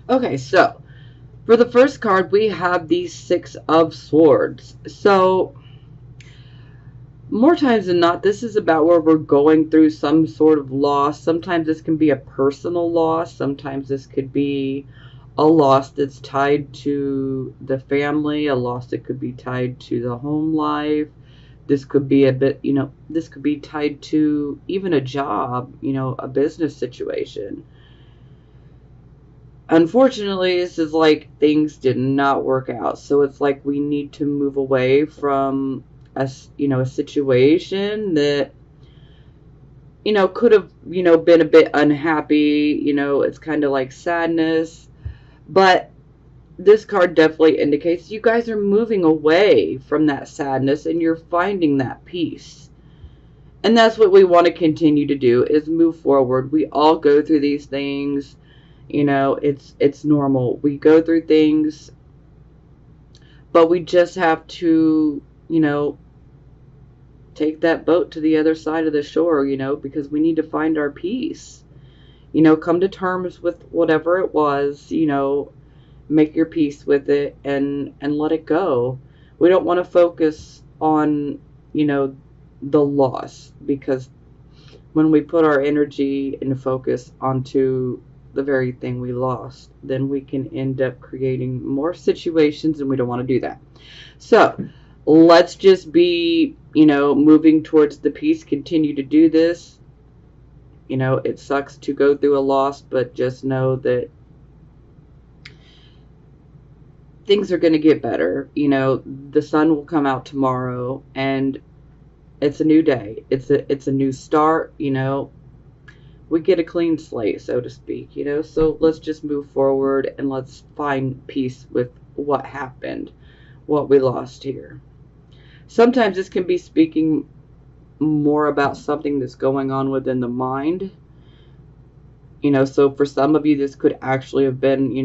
Okay, so for the first card, we have the Six of Swords. So, more times than not, this is about where we're going through some sort of loss. Sometimes this can be a personal loss. Sometimes this could be a loss that's tied to the family, a loss that could be tied to the home life. This could be a bit, this could be tied to even a job, a business situation. Unfortunately, this is like things did not work out. So it's like we need to move away from a situation that could have been a bit unhappy. It's kind of like sadness, but this card definitely indicates you guys are moving away from that sadness and you're finding that peace. And that's what we want to continue to do, is move forward. We all go through these things. It's normal. We go through things, but we just have to, take that boat to the other side of the shore, because we need to find our peace. Come to terms with whatever it was, make your peace with it and let it go. We don't want to focus on, the loss, because when we put our energy and focus onto the very thing we lost, then we can end up creating more situations, and we don't want to do that. So let's just be, moving towards the peace. Continue to do this. It sucks to go through a loss, but just know that things are going to get better. The sun will come out tomorrow, and it's a new day. It's a new start. We get a clean slate, so to speak. So let's just move forward and let's find peace with what happened, what we lost here. Sometimes this can be speaking more about something that's going on within the mind. So for some of you, this could actually have been,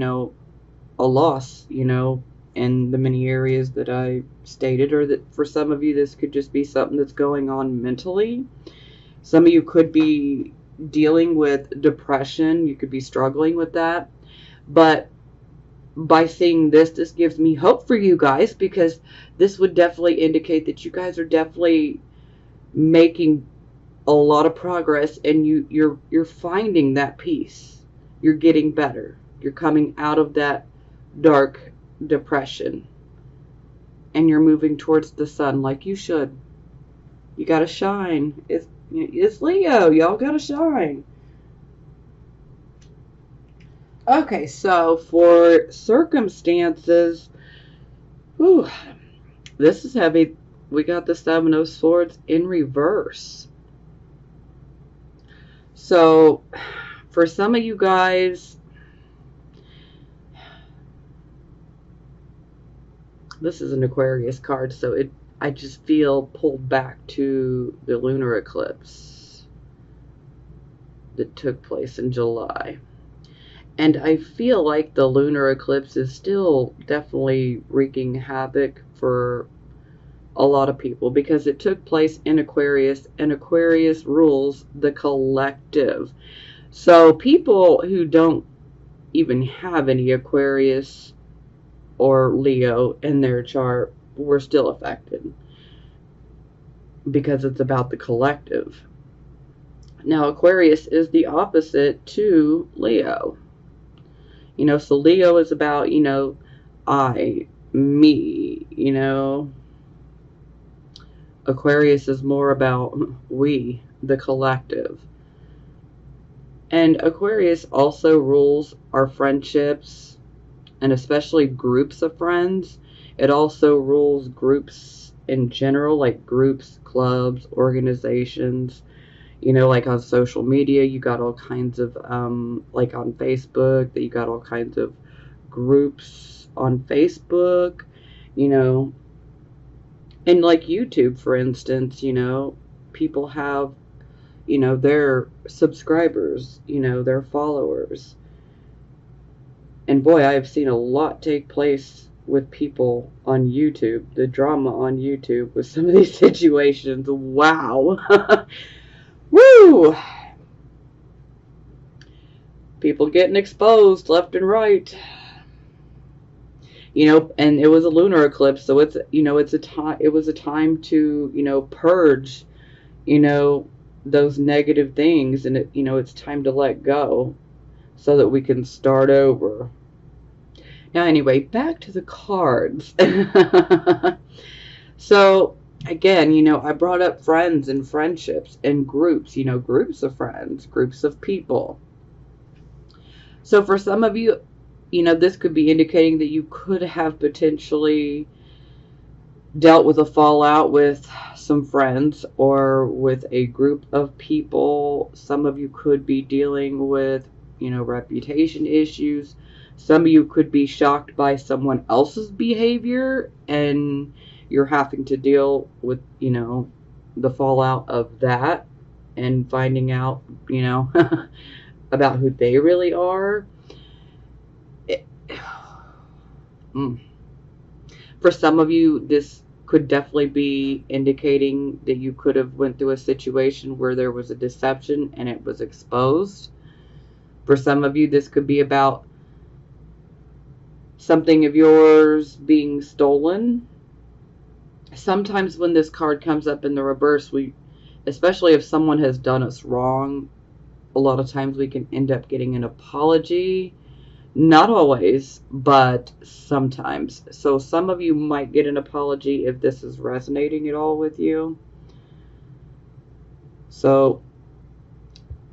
a loss, in the many areas that I stated, or that for some of you, this could just be something that's going on mentally. Some of you could be dealing with depression. You could be struggling with that. But by seeing this gives me hope for you guys, because this would definitely indicate that you guys are definitely making a lot of progress, and you're finding that peace. You're getting better. You're coming out of that dark depression, and you're moving towards the sun like you should. You gotta shine. It's Leo. Y'all gotta shine. Okay, so for circumstances, whew, this is heavy. We got the Seven of Swords in reverse. So for some of you guys, this is an Aquarius card, so I just feel pulled back to the lunar eclipse that took place in July. And I feel like the lunar eclipse is still definitely wreaking havoc for a lot of people, because it took place in Aquarius, and Aquarius rules the collective. So people who don't even have any Aquarius or Leo in their chart were still affected, because it's about the collective. Now, Aquarius is the opposite to Leo. So Leo is about, I, me, Aquarius is more about we, the collective. And Aquarius also rules our friendships, and especially groups of friends. It also rules groups in general, like groups, clubs, organizations. Like on social media, you got all kinds of, like on Facebook, that you got all kinds of groups on Facebook, and like YouTube, for instance, people have, their subscribers, their followers. And boy, I have seen a lot take place with people on YouTube, the drama on YouTube with some of these situations. Wow. Woo! People getting exposed left and right. And it was a lunar eclipse, so it's a time. It was a time to purge, you know, those negative things, and it's time to let go so that we can start over. Now, anyway, back to the cards. So, again, I brought up friends and friendships and groups, groups of friends, groups of people. So, for some of you, this could be indicating that you could have potentially dealt with a fallout with some friends or with a group of people. Some of you could be dealing with, reputation issues. Some of you could be shocked by someone else's behavior and you're having to deal with, the fallout of that and finding out, about who they really are. For some of you, this could definitely be indicating that you could have went through a situation where there was a deception and it was exposed. For some of you, this could be about something of yours being stolen. Sometimes when this card comes up in the reverse, especially if someone has done us wrong, a lot of times we can end up getting an apology. Not always, but sometimes. So some of you might get an apology if this is resonating at all with you. So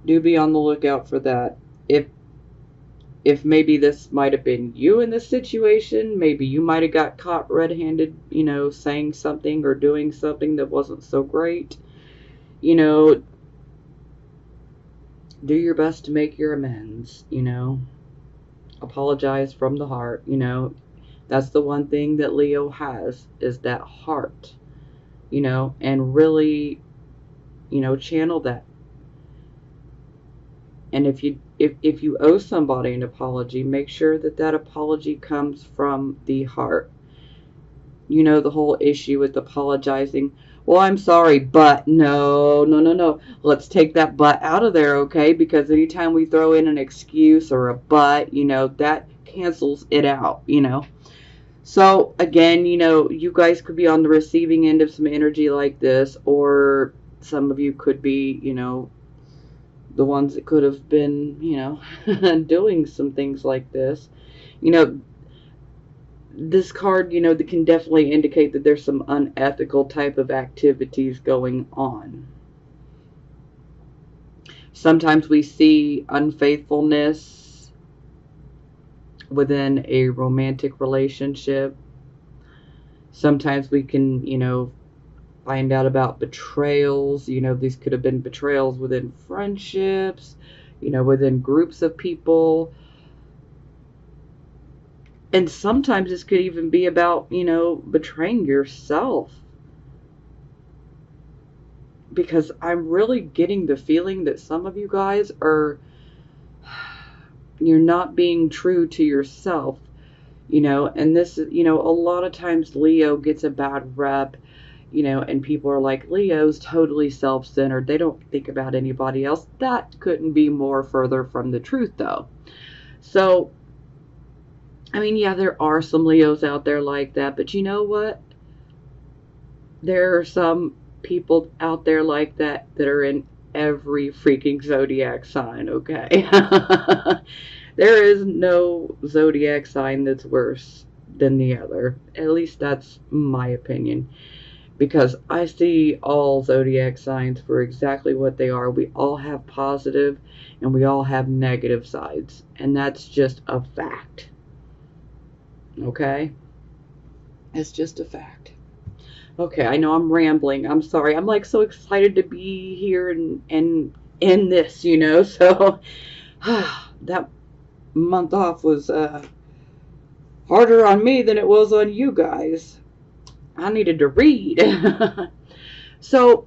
do be on the lookout for that. If maybe this might have been you in this situation, maybe you might have got caught red-handed, saying something or doing something that wasn't so great. Do your best to make your amends, apologize from the heart. That's the one thing that Leo has, is that heart, and really, channel that. And if you owe somebody an apology, make sure that apology comes from the heart. The whole issue with apologizing. Well, I'm sorry, but no. Let's take that but out of there, okay? Because anytime we throw in an excuse or a but, that cancels it out, So, again, you guys could be on the receiving end of some energy like this, or some of you could be, the ones that could have been, doing some things like this. This card, that can definitely indicate that there's some unethical type of activities going on. Sometimes we see unfaithfulness within a romantic relationship. Sometimes we can, find out about betrayals. These could have been betrayals within friendships, within groups of people. And sometimes this could even be about, betraying yourself. Because I'm really getting the feeling that some of you guys you're not being true to yourself, and this, a lot of times Leo gets a bad rep, and people are like, Leo's totally self-centered. They don't think about anybody else. That couldn't be more further from the truth, though. So, yeah, there are some Leos out there like that, but you know what? There are some people out there like that are in every freaking zodiac sign, okay? There is no zodiac sign that's worse than the other. At least that's my opinion. Because I see all zodiac signs for exactly what they are. We all have positive and we all have negative sides. And that's just a fact. Okay? It's just a fact. Okay, I know I'm rambling. I'm sorry. I'm like so excited to be here and in this, So that month off was harder on me than it was on you guys. I needed to read. So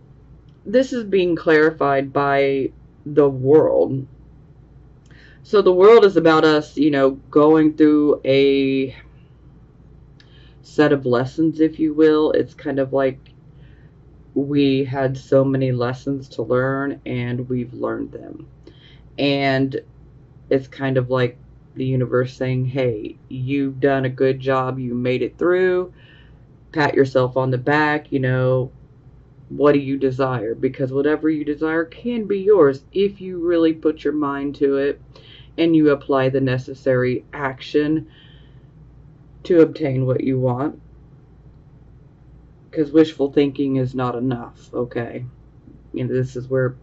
this is being clarified by the world. So the world is about us, going through a set of lessons, if you will. It's kind of like we had so many lessons to learn and we've learned them. And it's kind of like the universe saying, hey, you've done a good job, you made it through, pat yourself on the back, what do you desire? Because whatever you desire can be yours if you really put your mind to it and you apply the necessary action to obtain what you want. Because wishful thinking is not enough, okay? This is where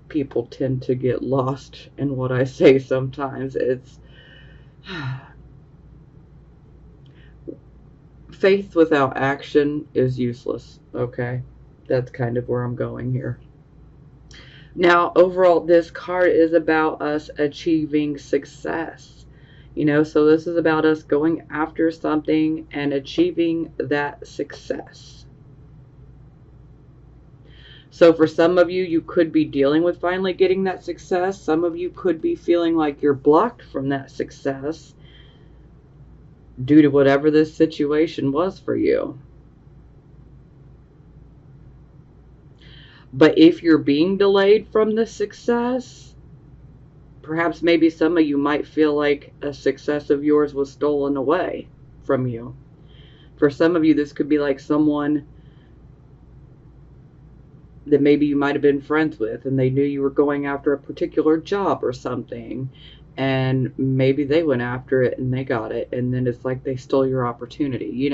people tend to get lost in what I say sometimes. It's faith without action is useless, okay? That's kind of where I'm going here. Now, overall, this card is about us achieving success. So this is about us going after something and achieving that success. So for some of you, you could be dealing with finally getting that success. Some of you could be feeling like you're blocked from that success due to whatever this situation was for you. But if you're being delayed from the success, perhaps maybe some of you might feel like a success of yours was stolen away from you. For some of you, this could be like someone that maybe you might have been friends with, and they knew you were going after a particular job or something, and maybe they went after it and they got it, and then it's like they stole your opportunity,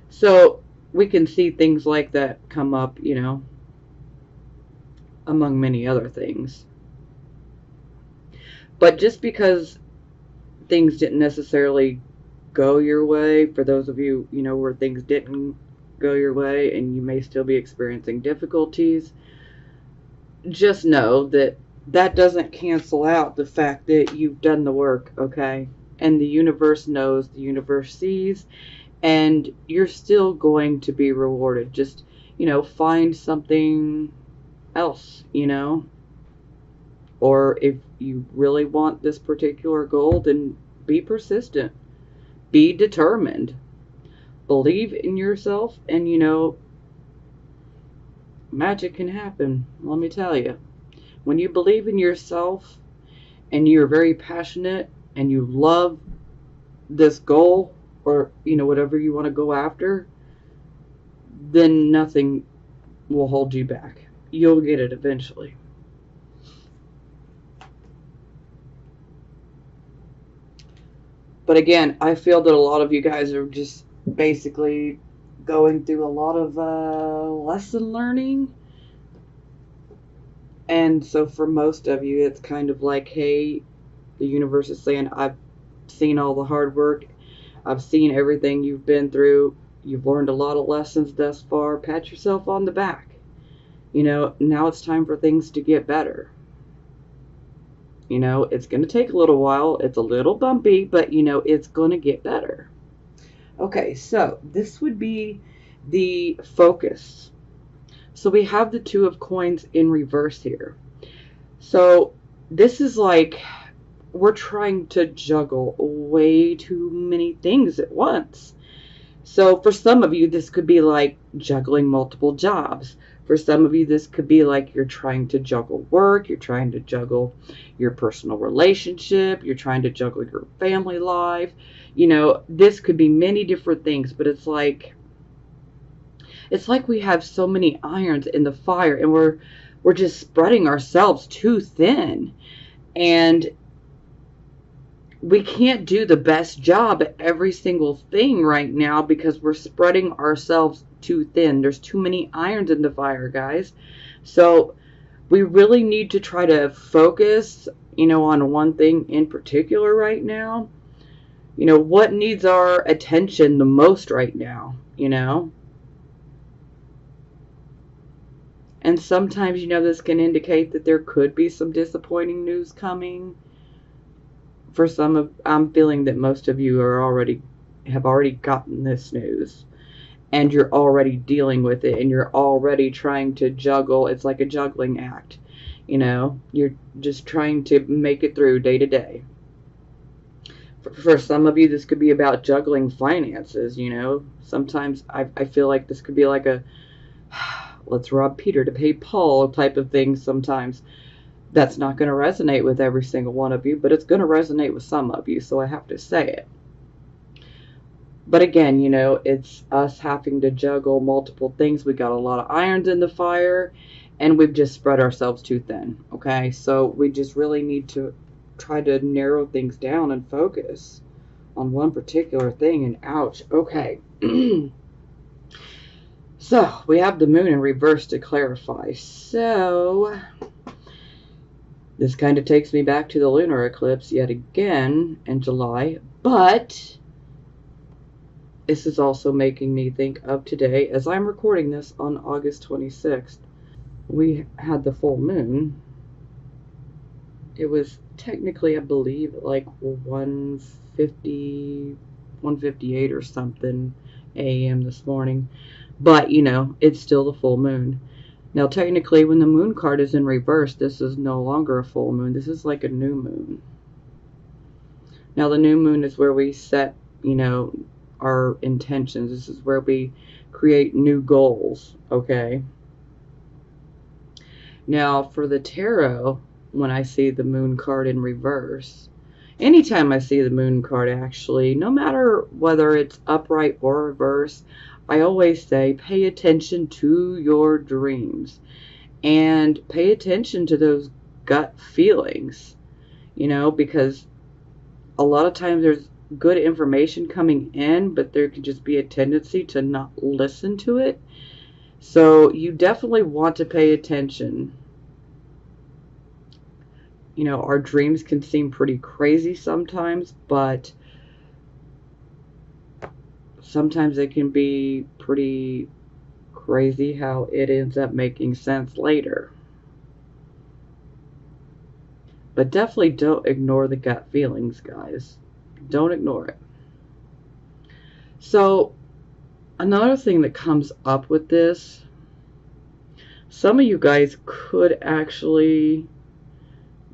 So we can see things like that come up, among many other things. But just because things didn't necessarily go your way, for those of you, where things didn't go your way and you may still be experiencing difficulties, just know that that doesn't cancel out the fact that you've done the work, okay? And the universe knows, the universe sees, and you're still going to be rewarded. Just, find something else, Or if you really want this particular goal, then be persistent. Be determined. Believe in yourself, and magic can happen. Let me tell you. When you believe in yourself and you're very passionate and you love this goal, or whatever you want to go after, then nothing will hold you back. You'll get it eventually. But again, I feel that a lot of you guys are just basically going through a lot of lesson learning. And so for most of you, it's kind of like, hey, the universe is saying, I've seen all the hard work. I've seen everything you've been through. You've learned a lot of lessons thus far. Pat yourself on the back. Now it's time for things to get better. It's going to take a little while. It's a little bumpy, but, it's going to get better. Okay, so this would be the focus. So we have the Two of Coins in reverse here. So this is like we're trying to juggle way too many things at once. So for some of you, this could be like juggling multiple jobs. For some of you, this could be like you're trying to juggle work, you're trying to juggle your personal relationship, you're trying to juggle your family life. This could be many different things, but it's like we have so many irons in the fire, and we're just spreading ourselves too thin. And we can't do the best job at every single thing right now because we're spreading ourselves too thin. There's too many irons in the fire, guys. So we really need to try to focus, on one thing in particular right now. What needs our attention the most right now, And sometimes, this can indicate that there could be some disappointing news coming. For I'm feeling that most of you have already gotten this news, and you're already dealing with it, and you're already trying to juggle. It's like a juggling act, you're just trying to make it through day to day. For some of you, this could be about juggling finances. Sometimes I feel like this could be like a let's rob Peter to pay Paul type of thing sometimes. That's not going to resonate with every single one of you, but it's going to resonate with some of you, so I have to say it. But again, it's us having to juggle multiple things. We got a lot of irons in the fire, and we've just spread ourselves too thin, okay? So we just really need to try to narrow things down and focus on one particular thing, and ouch, okay. So we have the moon in reverse to clarify. So this kind of takes me back to the lunar eclipse yet again in July, but this is also making me think of today, as I'm recording this on August 26th. We had the full moon. It was technically, I believe, like 1:50, 1:58 or something a.m. this morning. But, it's still the full moon. Now, technically, when the moon card is in reverse, this is no longer a full moon. This is like a new moon. Now, the new moon is where we set, our intentions. This is where we create new goals, okay? Now, for the tarot, when I see the moon card in reverse, anytime I see the moon card, actually, no matter whether it's upright or reverse, I always say pay attention to your dreams and pay attention to those gut feelings, because a lot of times there's good information coming in, but there can just be a tendency to not listen to it. So you definitely want to pay attention. Our dreams can seem pretty crazy sometimes, but sometimes it can be pretty crazy how it ends up making sense later. But definitely don't ignore the gut feelings, guys. Don't ignore it. So, another thing that comes up with this, some of you guys could actually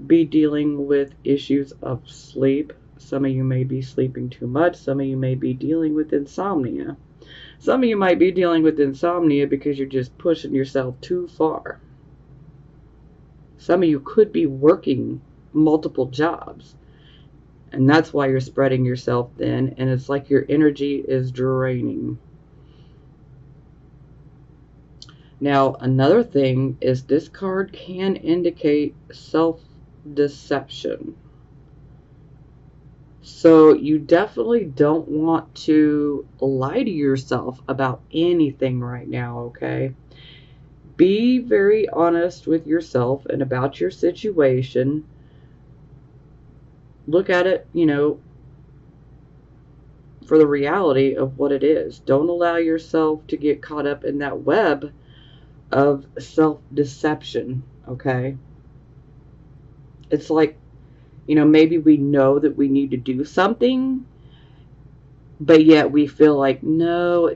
be dealing with issues of sleep. Some of you may be sleeping too much. Some of you may be dealing with insomnia. Some of you might be dealing with insomnia because you're just pushing yourself too far. Some of you could be working multiple jobs, and that's why you're spreading yourself thin, and it's like your energy is draining. Now, another thing is this card can indicate self-deception. So you definitely don't want to lie to yourself about anything right now, okay? Be very honest with yourself and about your situation. Look at it, for the reality of what it is. Don't allow yourself to get caught up in that web of self-deception, okay? It's like, maybe we know that we need to do something, but yet we feel like, no,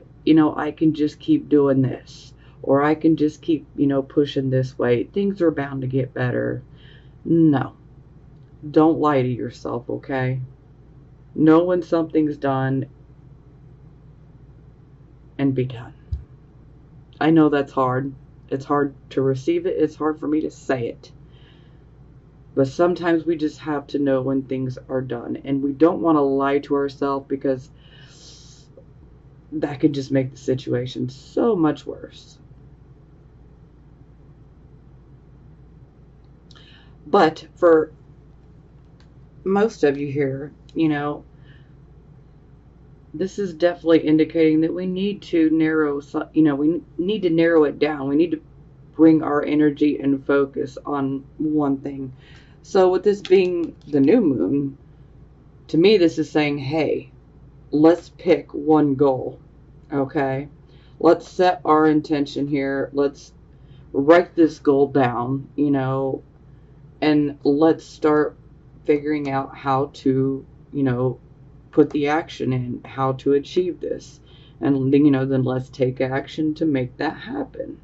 I can just keep doing this, or I can just keep, pushing this way. Things are bound to get better. No. Don't lie to yourself, okay? Know when something's done and be done. I know that's hard. It's hard to receive it. It's hard for me to say it. But sometimes we just have to know when things are done. And we don't want to lie to ourselves, because that could just make the situation so much worse. But for most of you here, this is definitely indicating that we need to narrow, we need to narrow it down. We need to bring our energy and focus on one thing. So with this being the new moon, to me this is saying, hey, let's pick one goal, okay? Let's set our intention here. Let's write this goal down, and let's start figuring out how to, put the action in, how to achieve this. And, then let's take action to make that happen.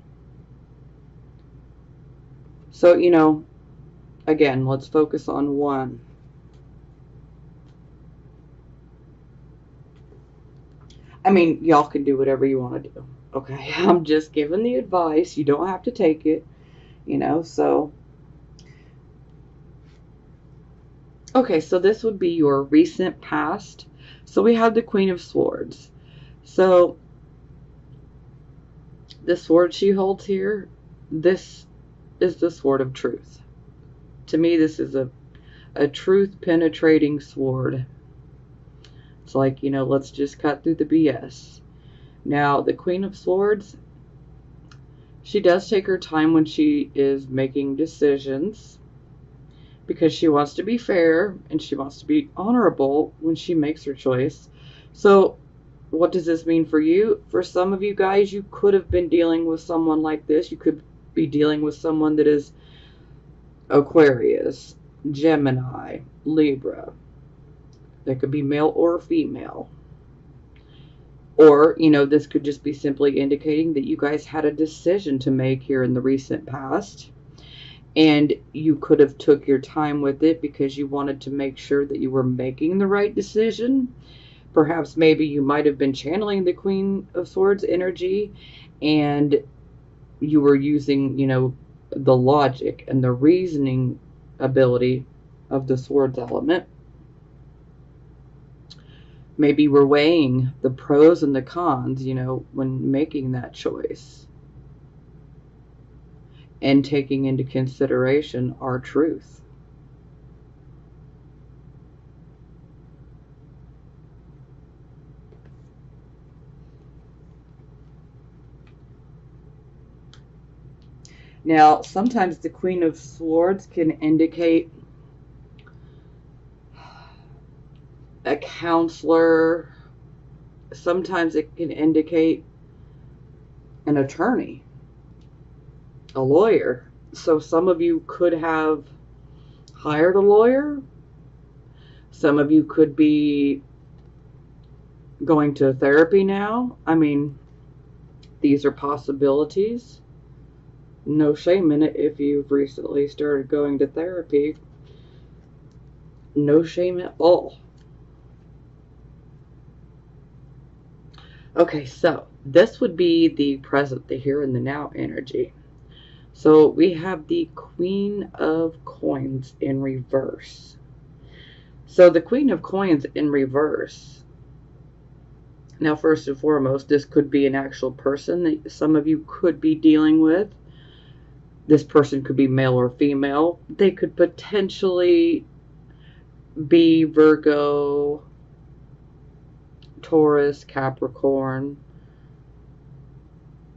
So, again, let's focus on one. I mean, y'all can do whatever you want to do, okay? I'm just giving the advice. You don't have to take it, so Okay, so this would be your recent past. So we have the Queen of Swords. So the sword she holds here, this is the sword of truth. To me, this is a truth penetrating sword. It's like, let's just cut through the BS. Now, the Queen of Swords, she does take her time when she is making decisions because she wants to be fair and she wants to be honorable when she makes her choice. So, what does this mean for you? For some of you guys, you could have been dealing with someone like this. You could be dealing with someone that is Aquarius, Gemini, Libra. They could be male or female. Or, this could just be simply indicating that you guys had a decision to make here in the recent past. And you could have took your time with it because you wanted to make sure that you were making the right decision. Perhaps maybe you might have been channeling the Queen of Swords energy and you were using, the logic and the reasoning ability of the Swords element. Maybe we're weighing the pros and the cons, when making that choice. And taking into consideration our truth. Now, sometimes the Queen of Swords can indicate a counselor. Sometimes it can indicate an attorney, a lawyer. So some of you could have hired a lawyer. Some of you could be going to therapy now. I mean, these are possibilities. No shame in it if you've recently started going to therapy. No shame at all. Okay, so this would be the present, the here and the now energy. So we have the Queen of Coins in reverse. So the Queen of Coins in reverse. Now, first and foremost, this could be an actual person that some of you could be dealing with. This person could be male or female. They could potentially be Virgo, Taurus, Capricorn,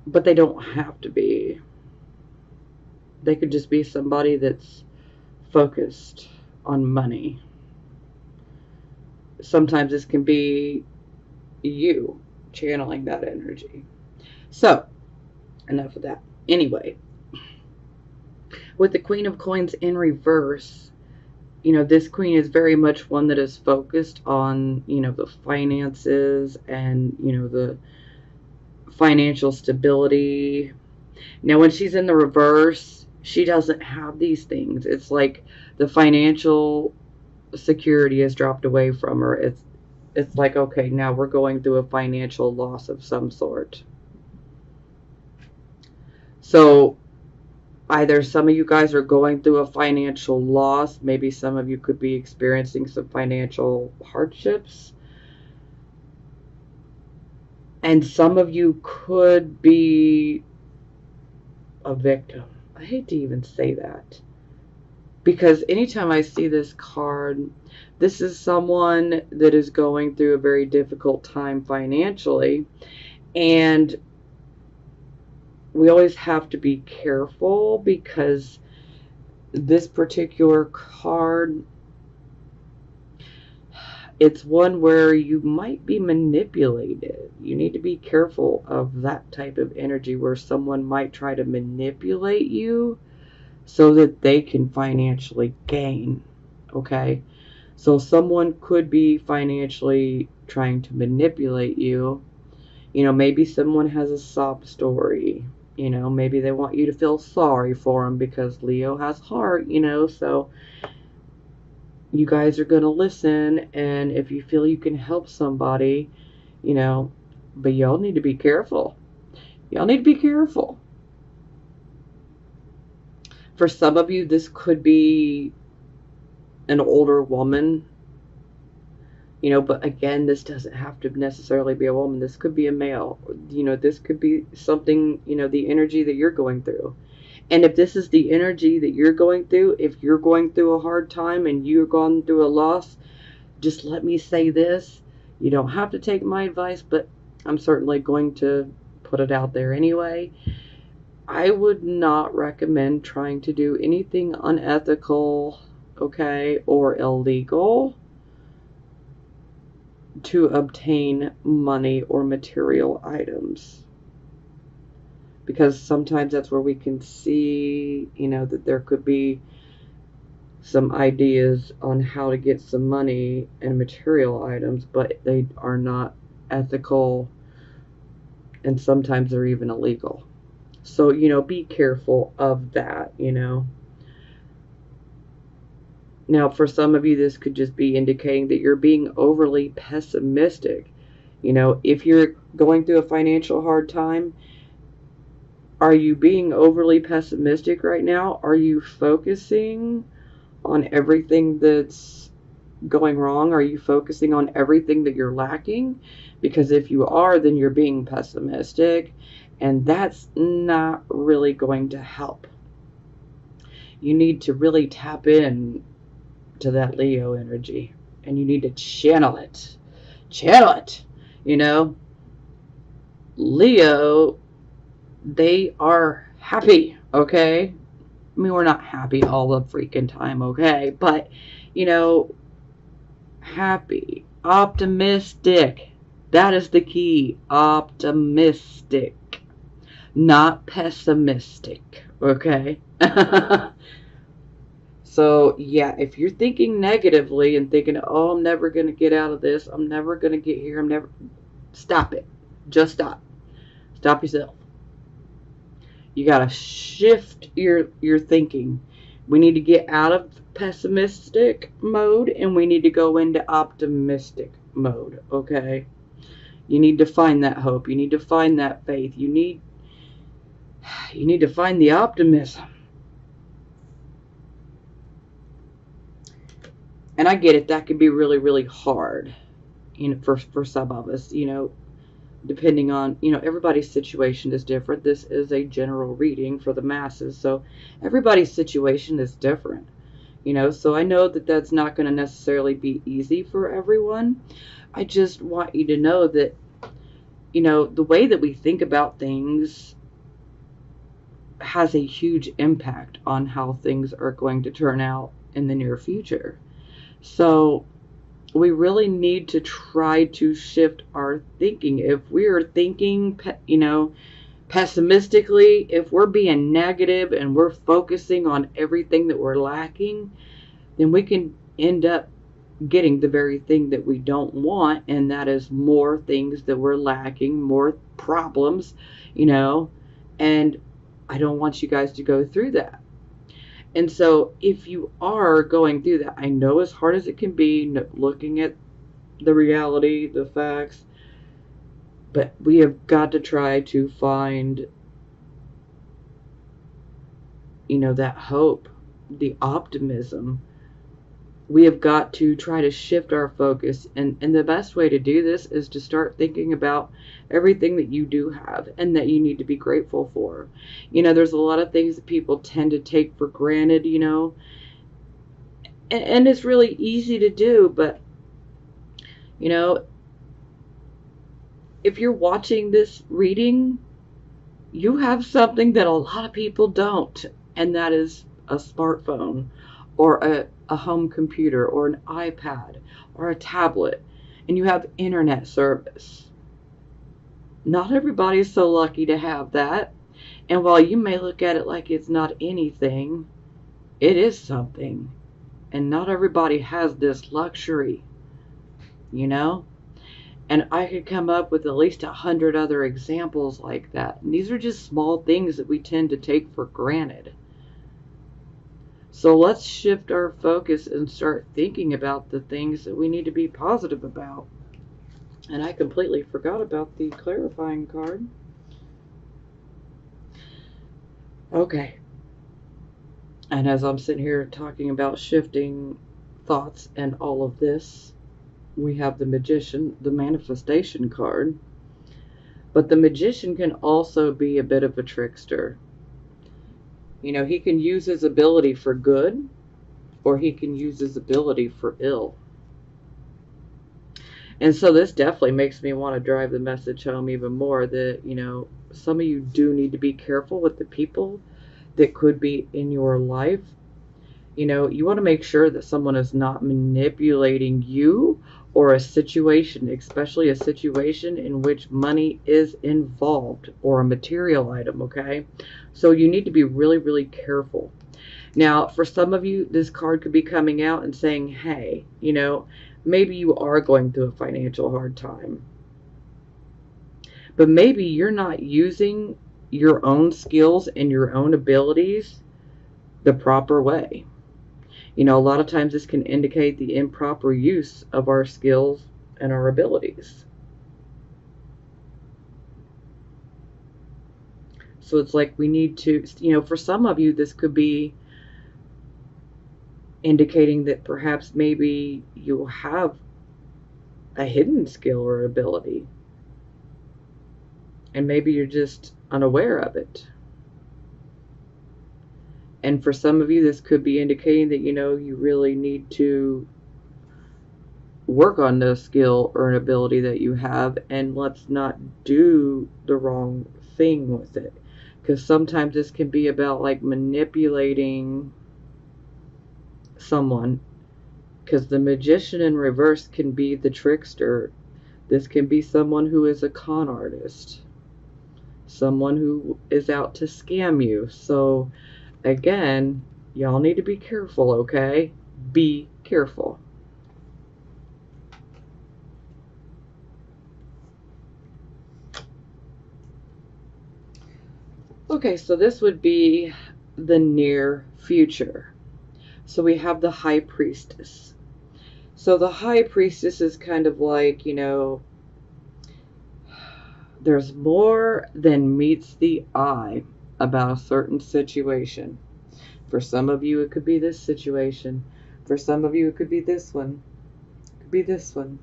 but they don't have to be. They could just be somebody that's focused on money. Sometimes this can be you channeling that energy. So, enough of that. Anyway, with the Queen of Coins in reverse, this queen is very much one that is focused on, the finances and, the financial stability. Now, when she's in the reverse, she doesn't have these things. It's like the financial security has dropped away from her. It's like, okay, now we're going through a financial loss of some sort. So either some of you guys are going through a financial loss. Maybe some of you could be experiencing some financial hardships. And some of you could be a victim. I hate to even say that. Because anytime I see this card, this is someone that is going through a very difficult time financially. And we always have to be careful because this particular card, it's one where you might be manipulated. You need to be careful of that type of energy where someone might try to manipulate you so that they can financially gain. Okay? So someone could be financially trying to manipulate you. Maybe someone has a sob story. Maybe they want you to feel sorry for them because Leo has heart, so you guys are going to listen, and if you feel you can help somebody, but y'all need to be careful. Y'all need to be careful. For some of you, this could be an older woman, but again, this doesn't have to necessarily be a woman. This could be a male. This could be something, the energy that you're going through. And if this is the energy that you're going through, if you're going through a hard time and you're going through a loss, just let me say this. You don't have to take my advice, but I'm certainly going to put it out there anyway. I would not recommend trying to do anything unethical, okay, or illegal to obtain money or material items. Because sometimes that's where we can see, that there could be some ideas on how to get some money and material items, but they are not ethical, and sometimes they're even illegal. So, be careful of that, Now, for some of you, this could just be indicating that you're being overly pessimistic. If you're going through a financial hard time, are you being overly pessimistic right now? Are you focusing on everything that's going wrong? Are you focusing on everything that you're lacking? Because if you are, then you're being pessimistic, and that's not really going to help. You need to really tap in to that Leo energy, and you need to channel it. Channel it. Leo, they are happy, okay? I mean, we're not happy all the freaking time, okay? But, happy, optimistic. That is the key. Optimistic, not pessimistic, okay? So, yeah, if you're thinking negatively and thinking, oh, I'm never going to get out of this, I'm never going to get here, stop it. Just stop. Stop yourself. You got to shift your thinking. We need to get out of pessimistic mode and we need to go into optimistic mode, okay? You need to find that hope. You need to find that faith. You need to find the optimism. And I get it, that can be really, really hard, for some of us, depending on, everybody's situation is different. This is a general reading for the masses, so everybody's situation is different, so I know that that's not going to necessarily be easy for everyone. I just want you to know that, the way that we think about things has a huge impact on how things are going to turn out in the near future. So we really need to try to shift our thinking. If we're thinking, pessimistically, if we're being negative and we're focusing on everything that we're lacking, then we can end up getting the very thing that we don't want, and that is more things that we're lacking, more problems, and I don't want you guys to go through that. And so if you are going through that, I know as hard as it can be, looking at the reality, the facts, but we have got to try to find, that hope, the optimism. We have got to try to shift our focus. And the best way to do this is to start thinking about everything that you do have and that you need to be grateful for. There's a lot of things that people tend to take for granted, and it's really easy to do, but, if you're watching this reading, you have something that a lot of people don't, and that is a smartphone or a home computer or an iPad or a tablet, and you have internet service. Not everybody's so lucky to have that, and while you may look at it like it's not anything, it is something, and not everybody has this luxury, And I could come up with at least 100 other examples like that. And these are just small things that we tend to take for granted. So let's shift our focus and start thinking about the things that we need to be positive about. And I completely forgot about the clarifying card. Okay. And as I'm sitting here talking about shifting thoughts and all of this, we have the Magician, the manifestation card. But the Magician can also be a bit of a trickster. You know, he can use his ability for good, or he can use his ability for ill. And so this definitely makes me want to drive the message home even more that, you know, some of you do need to be careful with the people that could be in your life. You know, you want to make sure that someone is not manipulating you or a situation, especially a situation in which money is involved or a material item, okay? So you need to be really, really careful. Now, for some of you, this card could be coming out and saying, hey, you know, maybe you are going through a financial hard time, but maybe you're not using your own skills and your own abilities the proper way. You know, a lot of times this can indicate the improper use of our skills and our abilities. So it's like we need to, you know, for some of you, this could be indicating that perhaps maybe you have a hidden skill or ability, and maybe you're just unaware of it. And for some of you, this could be indicating that, you know, you really need to work on the skill or an ability that you have, and let's not do the wrong thing with it. Because sometimes this can be about like manipulating someone. Because the Magician in reverse can be the trickster. This can be someone who is a con artist, someone who is out to scam you. So again, y'all need to be careful, okay? Be careful. Okay, so this would be the near future. So we have the High Priestess. So the High Priestess is kind of like, you know, there's more than meets the eye about a certain situation. For some of you, it could be this situation. For some of you, it could be this one. It could be this one.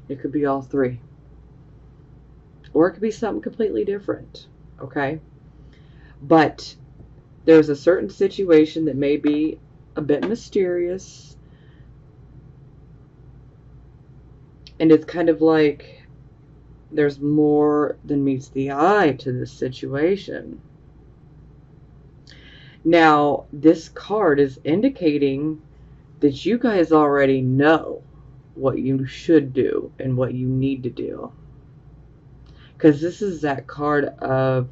It could be all three. Or it could be something completely different. Okay? But there's a certain situation that may be a bit mysterious. And it's kind of like there's more than meets the eye to this situation. Now, this card is indicating that you guys already know what you should do and what you need to do. Because this is that card of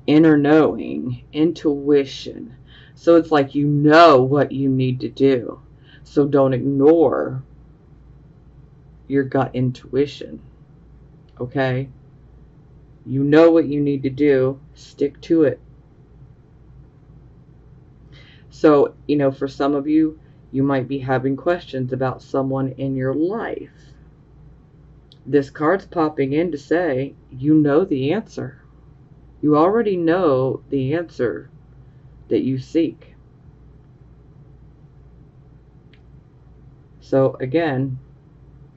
inner knowing, intuition. So it's like you know what you need to do. So don't ignore your gut intuition. Okay? You know what you need to do. Stick to it. So, you know, for some of you, you might be having questions about someone in your life. This card's popping in to say, you know the answer. You already know the answer that you seek. So again,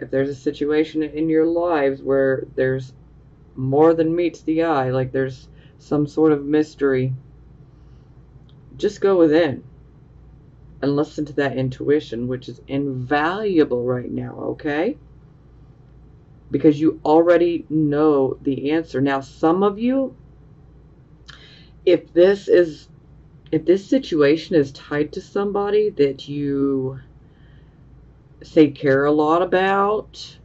if there's a situation in your lives where there's more than meets the eye, like there's some sort of mystery, just go within and listen to that intuition, which is invaluable right now, okay? Because you already know the answer. Now, some of you, if this situation is tied to somebody that you say care a lot about,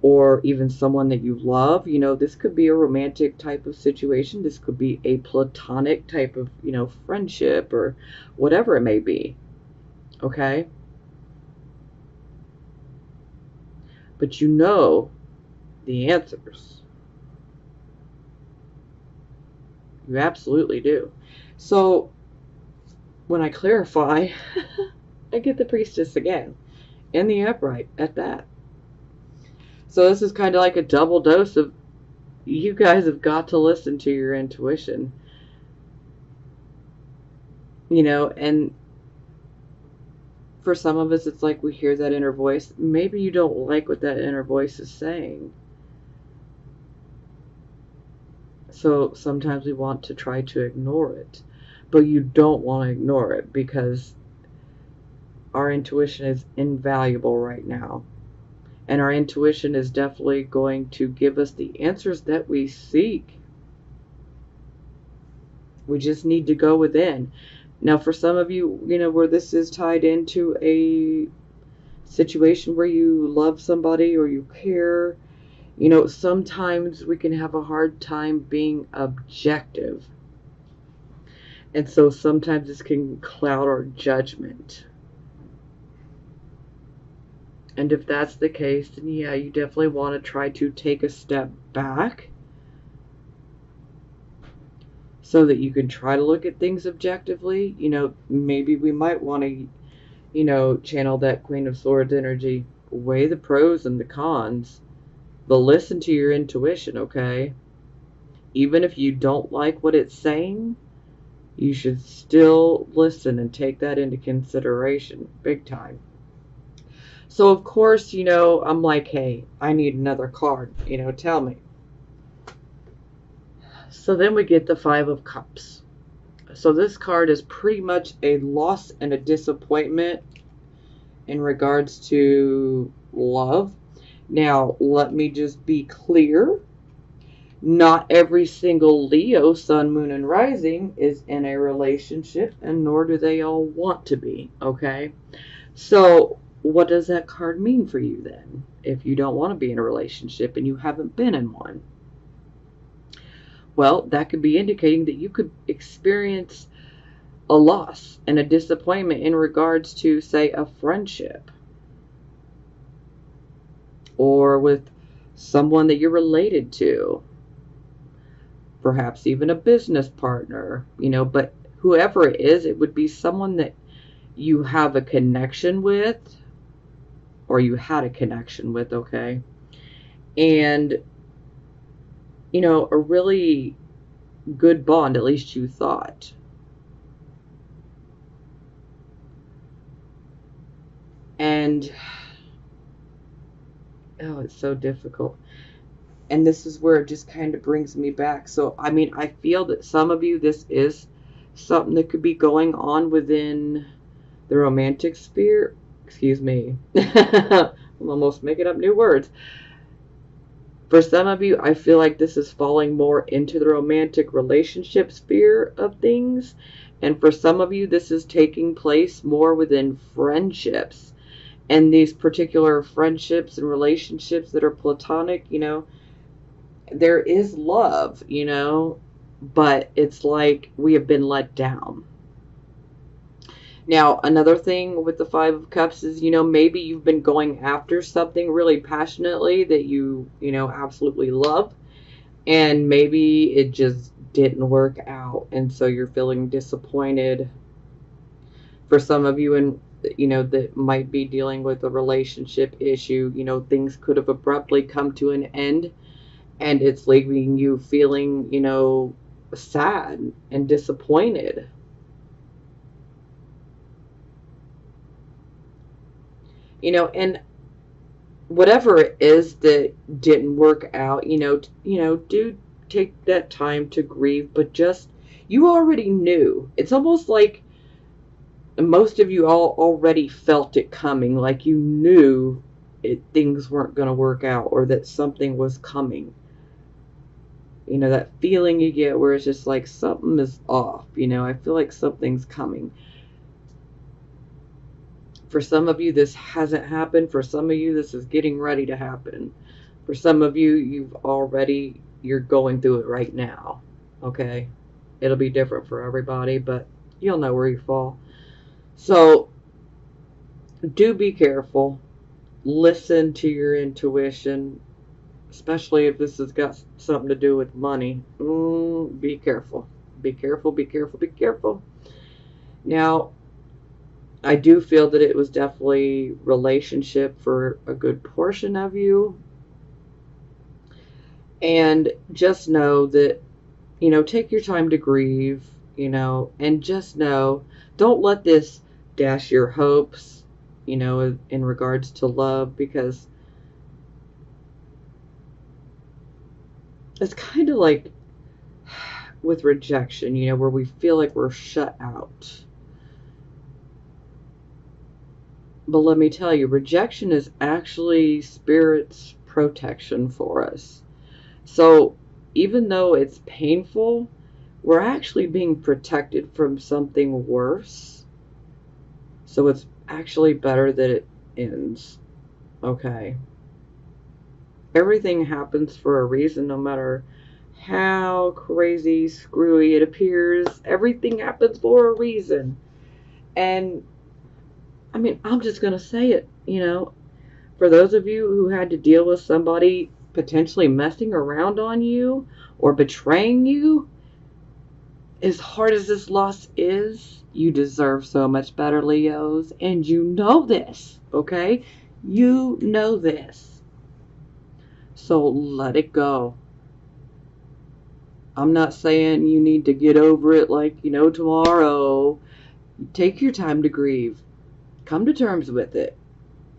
or even someone that you love, you know, this could be a romantic type of situation. This could be a platonic type of, you know, friendship or whatever it may be. Okay? But you know the answers. You absolutely do. So when I clarify, I get the Priestess again. And the Upright at that. So this is kind of like a double dose of, you guys have got to listen to your intuition. You know, and For some of us, it's like we hear that inner voice. Maybe you don't like what that inner voice is saying. So sometimes we want to try to ignore it. But you don't want to ignore it, because our intuition is invaluable right now. And our intuition is definitely going to give us the answers that we seek. We just need to go within. Now, for some of you, where this is tied into a situation where you love somebody or you care, sometimes we can have a hard time being objective. And so sometimes this can cloud our judgment. And if that's the case, then yeah, you definitely want to try to take a step back so that you can try to look at things objectively. Maybe we might want to, channel that Queen of Swords energy, weigh the pros and the cons, but listen to your intuition, okay? Even if you don't like what it's saying, you should still listen and take that into consideration, big time. So, of course, I'm like, hey, I need another card, tell me. So then we get the Five of Cups. So this card is pretty much a loss and a disappointment in regards to love. Now, let me just be clear. Not every single Leo, Sun, Moon, and Rising is in a relationship, and nor do they all want to be, okay? So what does that card mean for you then, if you don't want to be in a relationship and you haven't been in one? Well, that could be indicating that you could experience a loss and a disappointment in regards to, say, a friendship, or with someone that you're related to, perhaps even a business partner, but whoever it is, it would be someone that you have a connection with, or you had a connection with, okay? And, a really good bond, at least you thought. And, oh, it's so difficult. And this is where it just kind of brings me back. So, I feel that some of you, this is something that could be going on within the romantic sphere. Excuse me. I'm almost making up new words. For some of you, I feel like this is falling more into the romantic relationship sphere of things. And for some of you, this is taking place more within friendships. And these particular friendships and relationships that are platonic, there is love, but it's like we have been let down. Now, another thing with the Five of Cups is, maybe you've been going after something really passionately that you absolutely love, and maybe it just didn't work out, and so you're feeling disappointed. For some of you, and that might be dealing with a relationship issue, things could have abruptly come to an end, and it's leaving you feeling, sad and disappointed. And whatever it is that didn't work out, do take that time to grieve, but just, you already knew. It's almost like most of you all already felt it coming, like you knew things weren't going to work out, or that something was coming. That feeling you get where it's just like something is off, I feel like something's coming. For some of you, this hasn't happened. For some of you, this is getting ready to happen. For some of you, you're going through it right now, okay? It'll be different for everybody, but you'll know where you fall. So, do be careful. Listen to your intuition, especially if this has got something to do with money. Be careful. Be careful, be careful, be careful. Now, I do feel that it was definitely relationship for a good portion of you. And just know that, take your time to grieve, and just know, don't let this dash your hopes. in regards to love, because it's kind of like with rejection, where we feel like we're shut out. But let me tell you, rejection is actually Spirit's protection for us. So even though it's painful, we're actually being protected from something worse. So it's actually better that it ends. Okay? Everything happens for a reason, no matter how crazy, screwy it appears. Everything happens for a reason. And I mean, I'm just going to say it, for those of you who had to deal with somebody potentially messing around on you or betraying you, as hard as this loss is, you deserve so much better, Leos. And you know this, okay? You know this. So let it go. I'm not saying you need to get over it like, tomorrow. Take your time to grieve. Come to terms with it,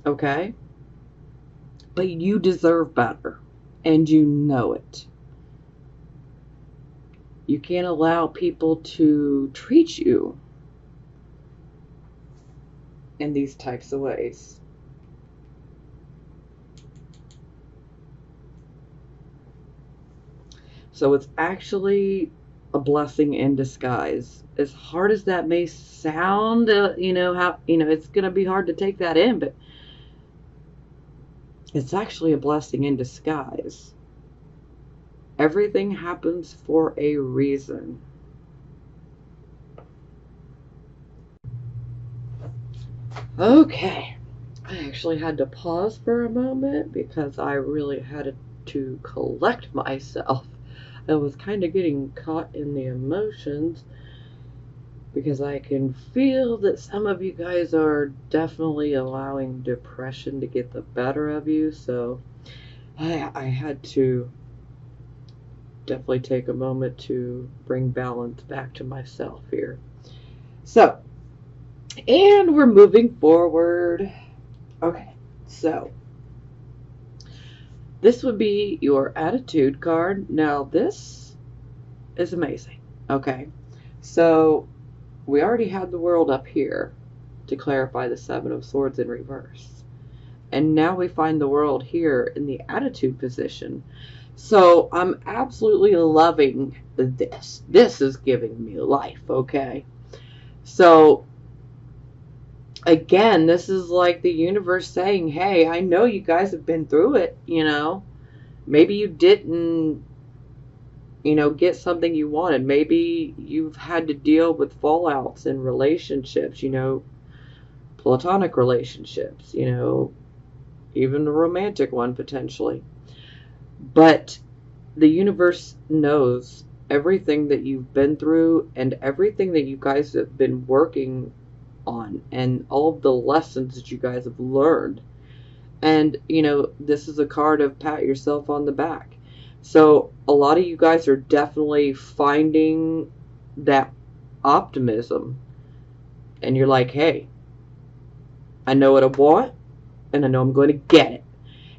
okay? But you deserve better, and you know it. You can't allow people to treat you in these types of ways. So it's actually a blessing in disguise. As hard as that may sound, it's going to be hard to take that in, but it's actually a blessing in disguise. Everything happens for a reason. Okay. I actually had to pause for a moment because I really had to collect myself. I was kind of getting caught in the emotions because I can feel that some of you guys are definitely allowing depression to get the better of you. So I had to definitely take a moment to bring balance back to myself here. So, and we're moving forward. Okay, so this would be your attitude card. Now, this is amazing. Okay, so we already had the world up here to clarify the Seven of Swords in reverse. And now we find the world here in the attitude position. So I'm absolutely loving this. This is giving me life, okay? So again, this is like the universe saying, hey, I know you guys have been through it, Maybe you didn't, get something you wanted. Maybe you've had to deal with fallouts in relationships, platonic relationships, even a romantic one potentially. But the universe knows everything that you've been through and everything that you guys have been working on and all of the lessons that you guys have learned. And, this is a card of pat yourself on the back. So a lot of you guys are definitely finding that optimism. And you're like, hey, I know what I want and I know I'm going to get it.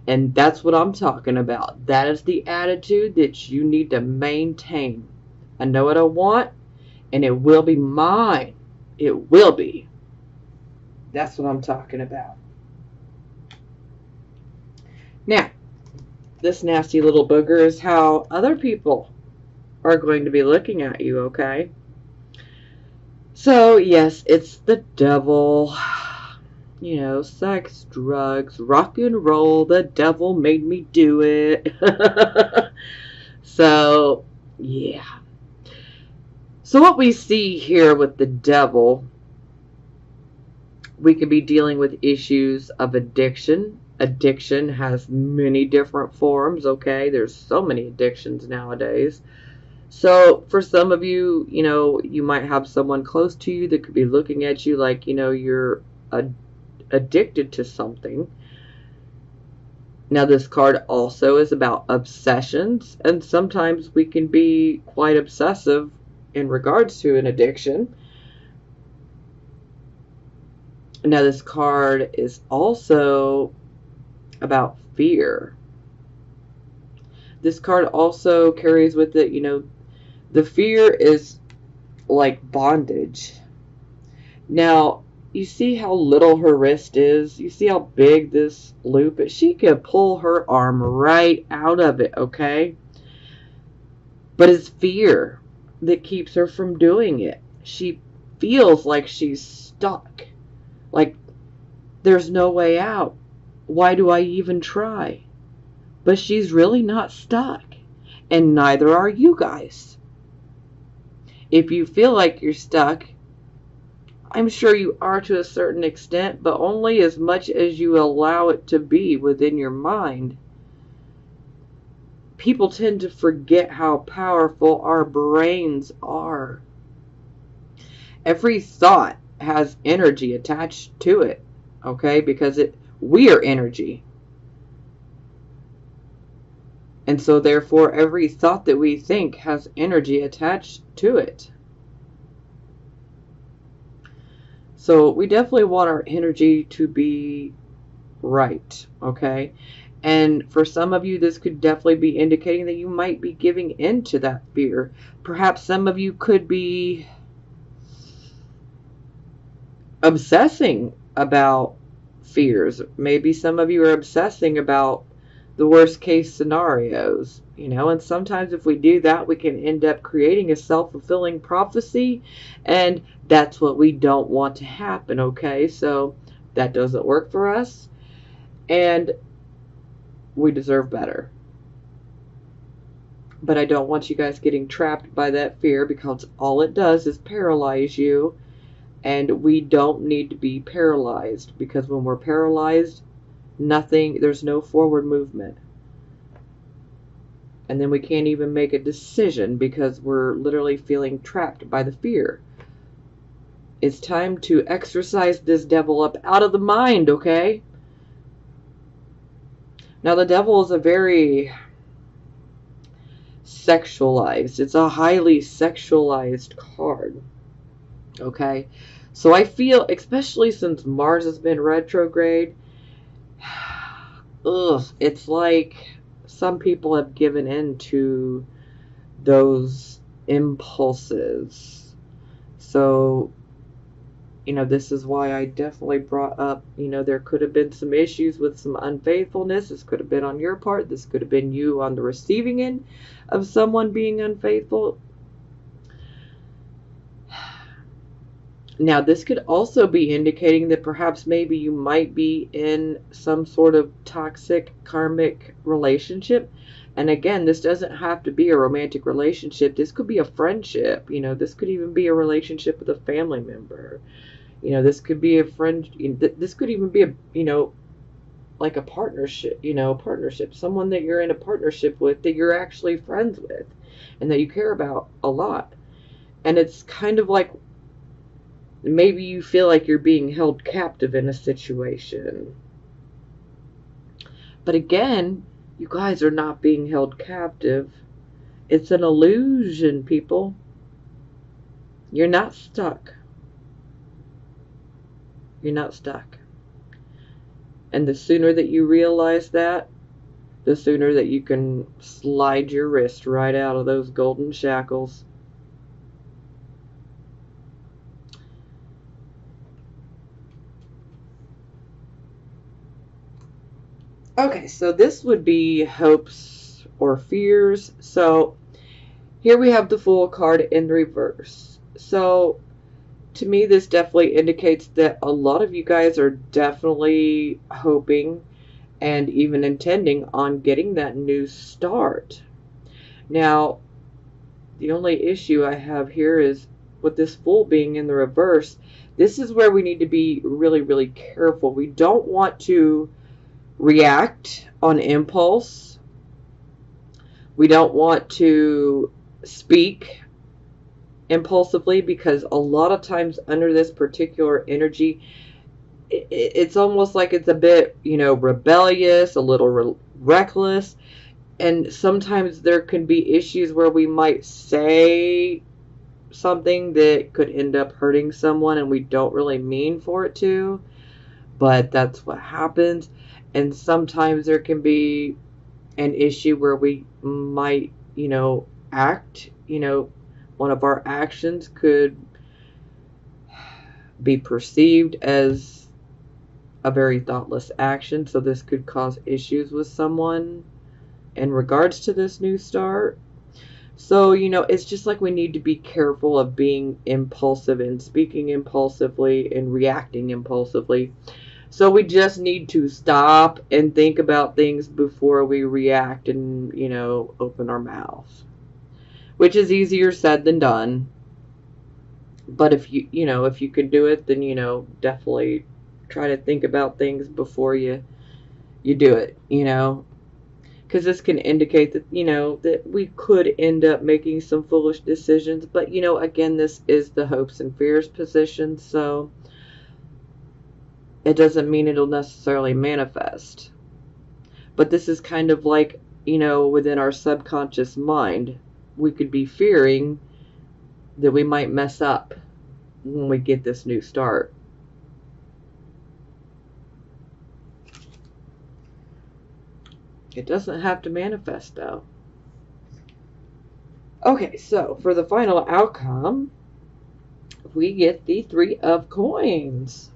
And that's what I'm talking about. That is the attitude that you need to maintain. I know what I want, and it will be mine. It will be. That's what I'm talking about. Now, this nasty little booger is how other people are going to be looking at you, okay? So, yes, it's the devil. Sex, drugs, rock and roll. The devil made me do it. So, yeah. So what we see here with the devil, we could be dealing with issues of addiction. Addiction has many different forms, okay? There's so many addictions nowadays. So for some of you, you might have someone close to you that could be looking at you like, you're addicted to something. Now, this card also is about obsessions, and sometimes we can be quite obsessive in regards to an addiction. Now, this card is also about fear. This card also carries with it, the fear is like bondage. Now, you see how little her wrist is? You see how big this loop is? She could pull her arm right out of it, okay? But it's fear that keeps her from doing it. She feels like she's stuck. Like there's no way out. Why do I even try? But she's really not stuck. And neither are you guys. If you feel like you're stuck, I'm sure you are to a certain extent, but only as much as you allow it to be within your mind. People tend to forget how powerful our brains are. Every thought has energy attached to it, okay? Because we are energy. And so therefore every thought that we think has energy attached to it. So we definitely want our energy to be right, okay? And for some of you, this could definitely be indicating that you might be giving in to that fear. Perhaps some of you could be obsessing about fears. Maybe some of you are obsessing about the worst case scenarios, and sometimes if we do that, we can end up creating a self-fulfilling prophecy, and that's what we don't want to happen, okay? So that doesn't work for us, and we deserve better. But I don't want you guys getting trapped by that fear, because all it does is paralyze you, and we don't need to be paralyzed, because when we're paralyzed, there's no forward movement. And then we can't even make a decision because we're literally feeling trapped by the fear. It's time to exorcise this devil up out of the mind, okay? Now, the devil is a very sexualized, it's a highly sexualized card, okay? So I feel, especially since Mars has been retrograde, it's like some people have given in to those impulses. So, this is why I definitely brought up, there could have been some issues with some unfaithfulness. This could have been on your part. This could have been you on the receiving end of someone being unfaithful. Now, this could also be indicating that perhaps maybe you might be in some sort of toxic karmic relationship. And again, this doesn't have to be a romantic relationship. This could be a friendship. This could even be a relationship with a family member. This could be a friend. This could even be like a partnership, partnership. Someone that you're in a partnership with that you're actually friends with and that you care about a lot. And it's kind of like, maybe you feel like you're being held captive in a situation. But again, you guys are not being held captive. It's an illusion, people. You're not stuck. You're not stuck. And the sooner that you realize that, the sooner that you can slide your wrist right out of those golden shackles. Okay, so this would be hopes or fears. So here we have the Fool card in reverse. So to me, this definitely indicates that a lot of you guys are definitely hoping and even intending on getting that new start. Now, the only issue I have here is with this Fool being in the reverse, this is where we need to be really, really careful. We don't want to react on impulse. We don't want to speak impulsively, because a lot of times under this particular energy, it's almost like it's a bit, rebellious, a little reckless. And sometimes there can be issues where we might say something that could end up hurting someone and we don't really mean for it to, but that's what happens. And sometimes there can be an issue where we might, act, one of our actions could be perceived as a very thoughtless action. So this could cause issues with someone in regards to this new start. So, it's just like we need to be careful of being impulsive and speaking impulsively and reacting impulsively. So we just need to stop and think about things before we react and, open our mouths. Which is easier said than done. But if you can do it, then, definitely try to think about things before you do it, because this can indicate that, that we could end up making some foolish decisions. But, again, this is the hopes and fears position, so it doesn't mean it'll necessarily manifest. But this is kind of like, within our subconscious mind, we could be fearing that we might mess up when we get this new start. It doesn't have to manifest, though. Okay, so for the final outcome, we get the 3 of Coins.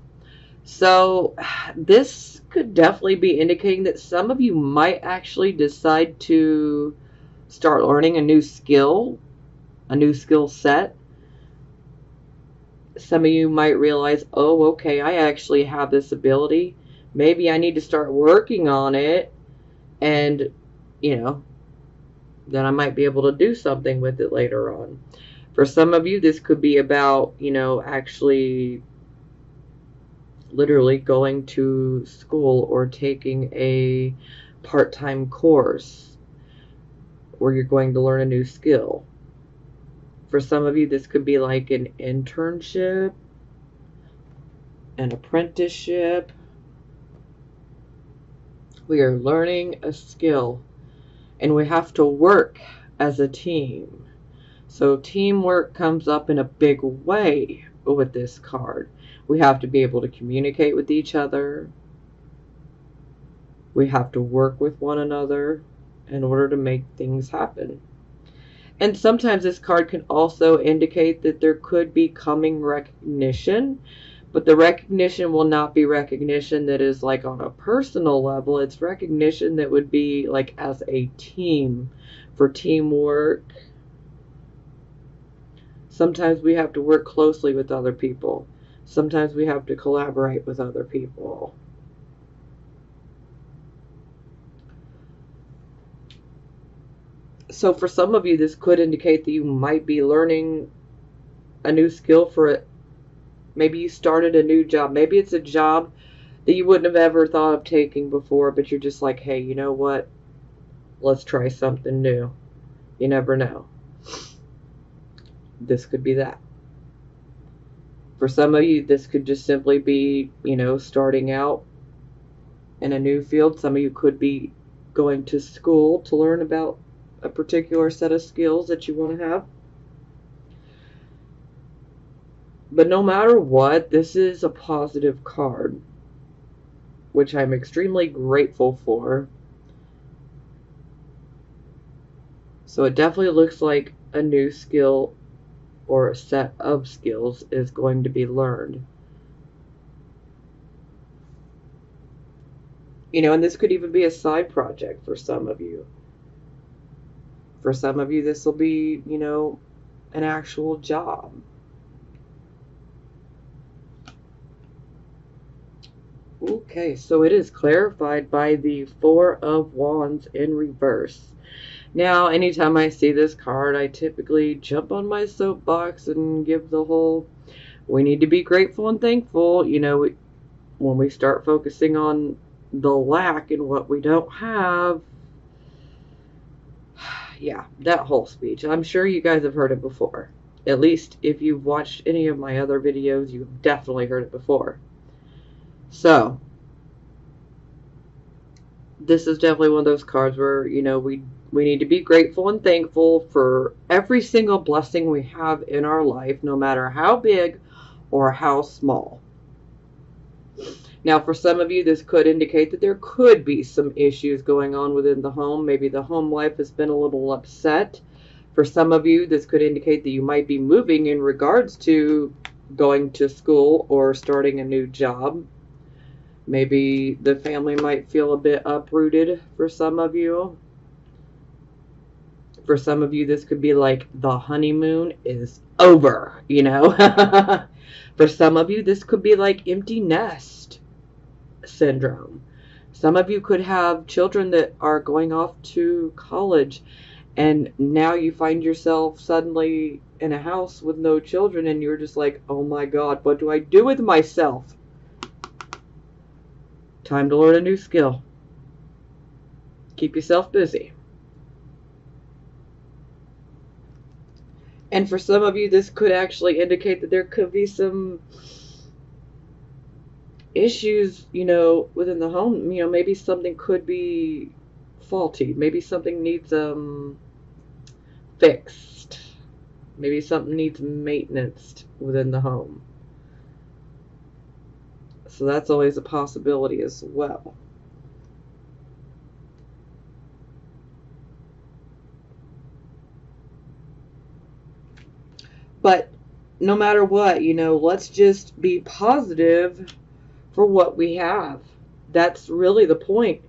So this could definitely be indicating that some of you might actually decide to start learning a new skill set. Some of you might realize, oh, okay, I actually have this ability. Maybe I need to start working on it. And, then I might be able to do something with it later on. For some of you, this could be about, actually literally going to school or taking a part-time course where you're going to learn a new skill. For some of you, this could be like an internship, an apprenticeship. We are learning a skill, and we have to work as a team. So teamwork comes up in a big way with this card. We have to be able to communicate with each other. We have to work with one another in order to make things happen. And sometimes this card can also indicate that there could be coming recognition, but the recognition will not be recognition that is like on a personal level. It's recognition that would be like as a team, for teamwork. Sometimes we have to work closely with other people. Sometimes we have to collaborate with other people. So for some of you, this could indicate that you might be learning a new skill for it. Maybe you started a new job. Maybe it's a job that you wouldn't have ever thought of taking before, but you're just like, hey, you know what? Let's try something new. You never know. This could be that. For some of you, this could just simply be, starting out in a new field. Some of you could be going to school to learn about a particular set of skills that you want to have. But no matter what, this is a positive card, which I'm extremely grateful for. So it definitely looks like a new skill or a set of skills is going to be learned. And this could even be a side project for some of you. For some of you, this will be, an actual job. Okay, so it is clarified by the 4 of Wands in reverse. Now, anytime I see this card, I typically jump on my soapbox and give the whole, we need to be grateful and thankful. When we start focusing on the lack and what we don't have, yeah, that whole speech. I'm sure you guys have heard it before. At least if you've watched any of my other videos, you've definitely heard it before. So, this is definitely one of those cards where, we We need to be grateful and thankful for every single blessing we have in our life, no matter how big or how small. Now, for some of you, this could indicate that there could be some issues going on within the home. Maybe the home life has been a little upset. For some of you, this could indicate that you might be moving in regards to going to school or starting a new job. Maybe the family might feel a bit uprooted for some of you. For some of you, this could be like the honeymoon is over, you know. For some of you, this could be like empty nest syndrome. Some of you could have children that are going off to college, and now you find yourself suddenly in a house with no children, and you're just like, oh my God, what do I do with myself? Time to learn a new skill. Keep yourself busy. And for some of you, this could actually indicate that there could be some issues, within the home. Maybe something could be faulty. Maybe something needs fixed. Maybe something needs maintenance within the home. So that's always a possibility as well. But no matter what, let's just be positive for what we have. That's really the point.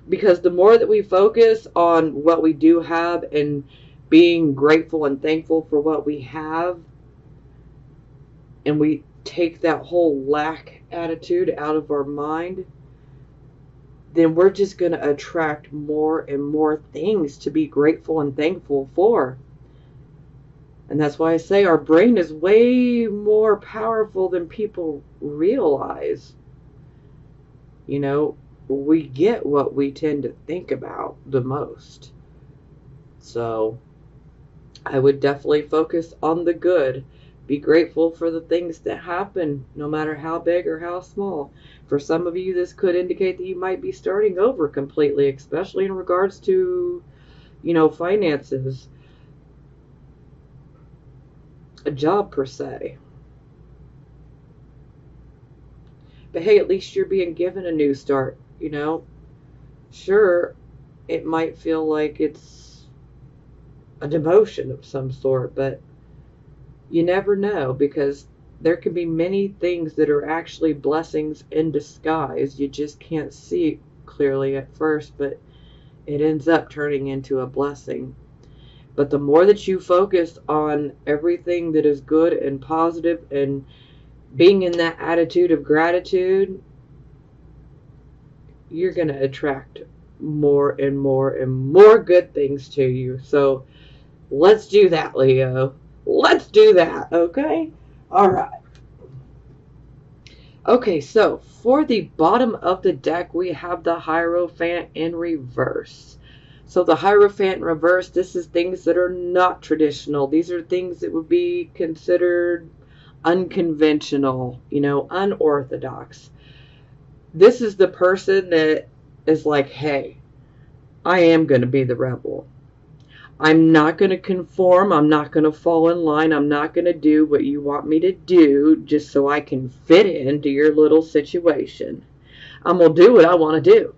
Because the more that we focus on what we do have and being grateful and thankful for what we have, and we take that whole lack attitude out of our mind, then we're just going to attract more and more things to be grateful and thankful for. And that's why I say our brain is way more powerful than people realize. We get what we tend to think about the most. So I would definitely focus on the good. Be grateful for the things that happen, no matter how big or how small. For some of you, this could indicate that you might be starting over completely, especially in regards to, finances, a job per se. But hey, at least you're being given a new start, Sure, it might feel like it's a demotion of some sort, but you never know, because there could be many things that are actually blessings in disguise. You just can't see clearly at first, but it ends up turning into a blessing. But the more that you focus on everything that is good and positive and being in that attitude of gratitude, you're going to attract more and more and more good things to you. So let's do that, Leo. Let's do that, okay? All right. Okay, so for the bottom of the deck, we have the Hierophant in reverse. So the Hierophant in reverse, this is things that are not traditional. These are things that would be considered unconventional, unorthodox. This is the person that is like, hey, I am going to be the rebel. I'm not going to conform. I'm not going to fall in line. I'm not going to do what you want me to do just so I can fit into your little situation. I'm going to do what I want to do.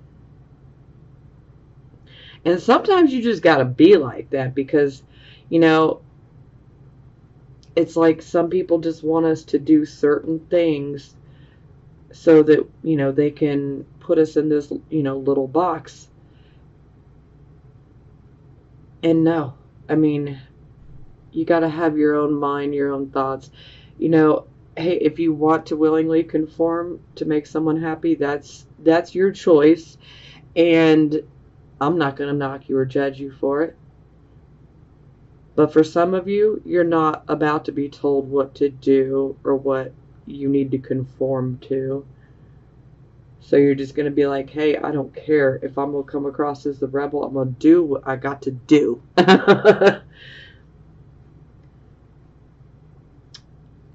And sometimes you just got to be like that because, it's like some people just want us to do certain things so that, they can put us in this, little box. And no, I mean, you got to have your own mind, your own thoughts. Hey, if you want to willingly conform to make someone happy, that's your choice. And I'm not going to knock you or judge you for it. But for some of you, you're not about to be told what to do or what you need to conform to. So you're just going to be like, hey, I don't care. If I'm going to come across as the rebel, I'm going to do what I got to do.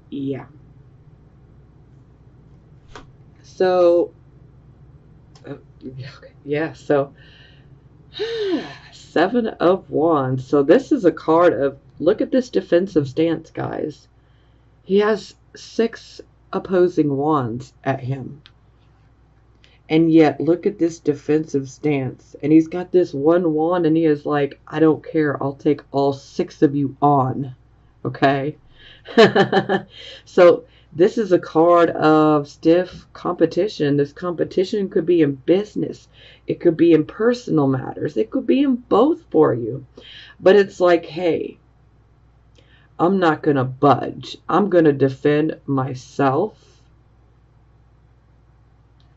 Yeah. So, yeah, so Seven of Wands. So this is a card of, look at this defensive stance, guys. He has 6 opposing wands at him. And yet, look at this defensive stance. And he's got this one wand and he is like, I don't care. I'll take all 6 of you on. Okay? So, this is a card of stiff competition. This competition could be in business. It could be in personal matters. It could be in both for you. But it's like, hey, I'm not going to budge. I'm going to defend myself.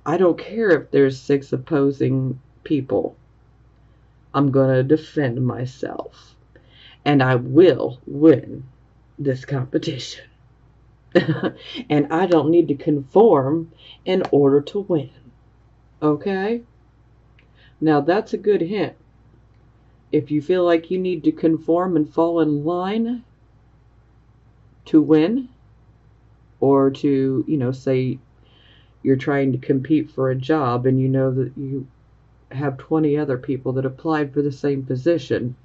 I don't care if there's 6 opposing people. I'm going to defend myself. And I will win this competition. And I don't need to conform in order to win. Okay? Now that's a good hint. If you feel like you need to conform and fall in line to win, or to, say you're trying to compete for a job and you know that you have 20 other people that applied for the same position.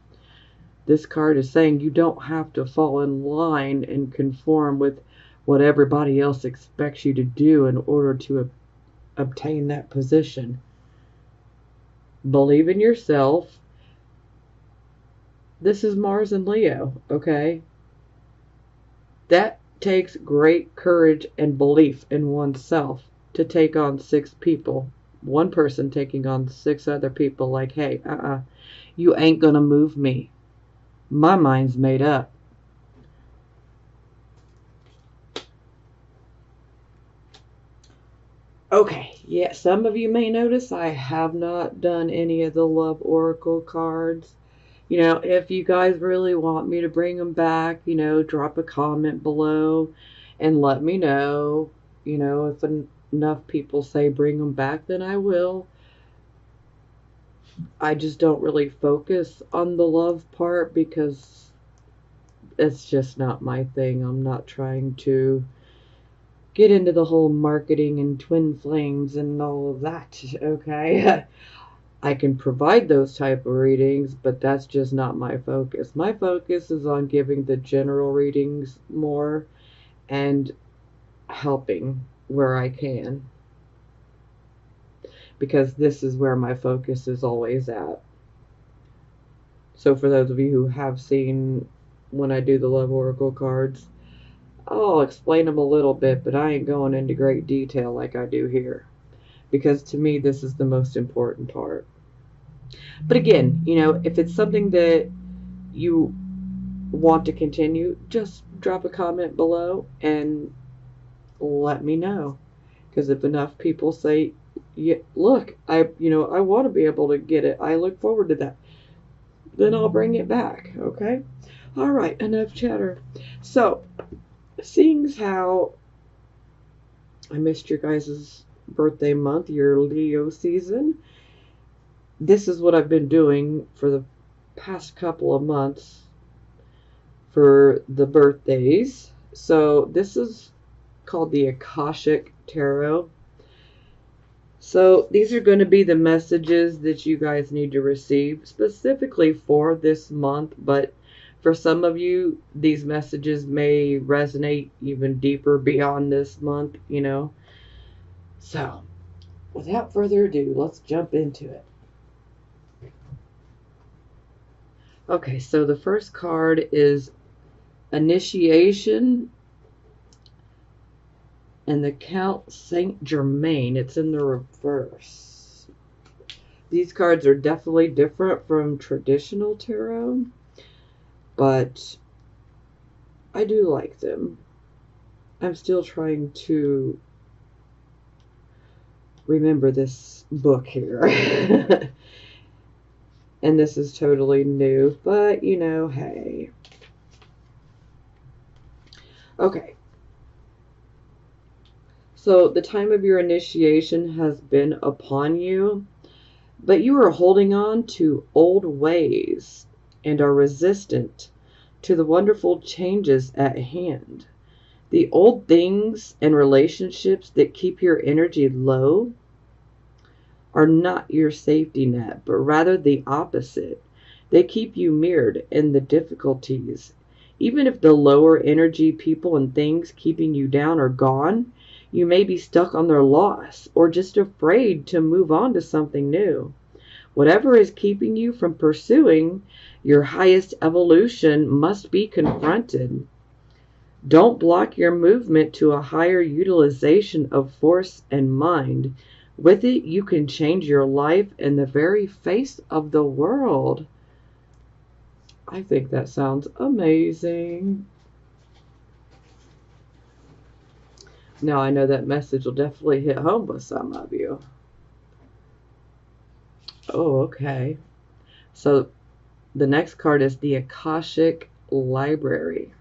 This card is saying you don't have to fall in line and conform with what everybody else expects you to do in order to obtain that position. Believe in yourself. This is Mars and Leo, okay? That takes great courage and belief in oneself to take on 6 people. One person taking on 6 other people like, hey, you ain't gonna move me. My mind's made up. Okay, yeah, some of you may notice I have not done any of the Love Oracle cards. If you guys really want me to bring them back, drop a comment below and let me know. If enough people say bring them back, then I will. I just don't really focus on the love part because it's just not my thing. I'm not trying to get into the whole marketing and twin flames and all of that, okay? I can provide those type of readings, but that's just not my focus. My focus is on giving the general readings more and helping where I can, because this is where my focus is always at. So for those of you who have seen when I do the Love Oracle cards, I'll explain them a little bit, but I ain't going into great detail like I do here, because to me this is the most important part. But again, if it's something that you want to continue, just drop a comment below and let me know. Because if enough people say, yeah, look, I want to be able to get it, I look forward to that, then I'll bring it back, okay? All right, enough chatter. So, seeing as how I missed your guys' birthday month, your Leo season, this is what I've been doing for the past couple of months for the birthdays. So this is called the Akashic Tarot. So these are going to be the messages that you guys need to receive specifically for this month, but for some of you, these messages may resonate even deeper beyond this month, So, without further ado, let's jump into it. Okay, so the first card is Initiation and the Count Saint Germain. It's in the reverse. These cards are definitely different from traditional tarot, but I do like them. I'm still trying to remember this book here. And this is totally new, but hey. Okay. So the time of your initiation has been upon you, but you are holding on to old ways and are resistant to the wonderful changes at hand. The old things and relationships that keep your energy low are not your safety net, but rather the opposite. They keep you mirrored in the difficulties. Even if the lower energy people and things keeping you down are gone, you may be stuck on their loss or just afraid to move on to something new. Whatever is keeping you from pursuing your highest evolution must be confronted. Don't block your movement to a higher utilization of force and mind. With it, you can change your life and the very face of the world. I think that sounds amazing. Now, I know that message will definitely hit home with some of you. Oh, okay. So the next card is the Akashic Library.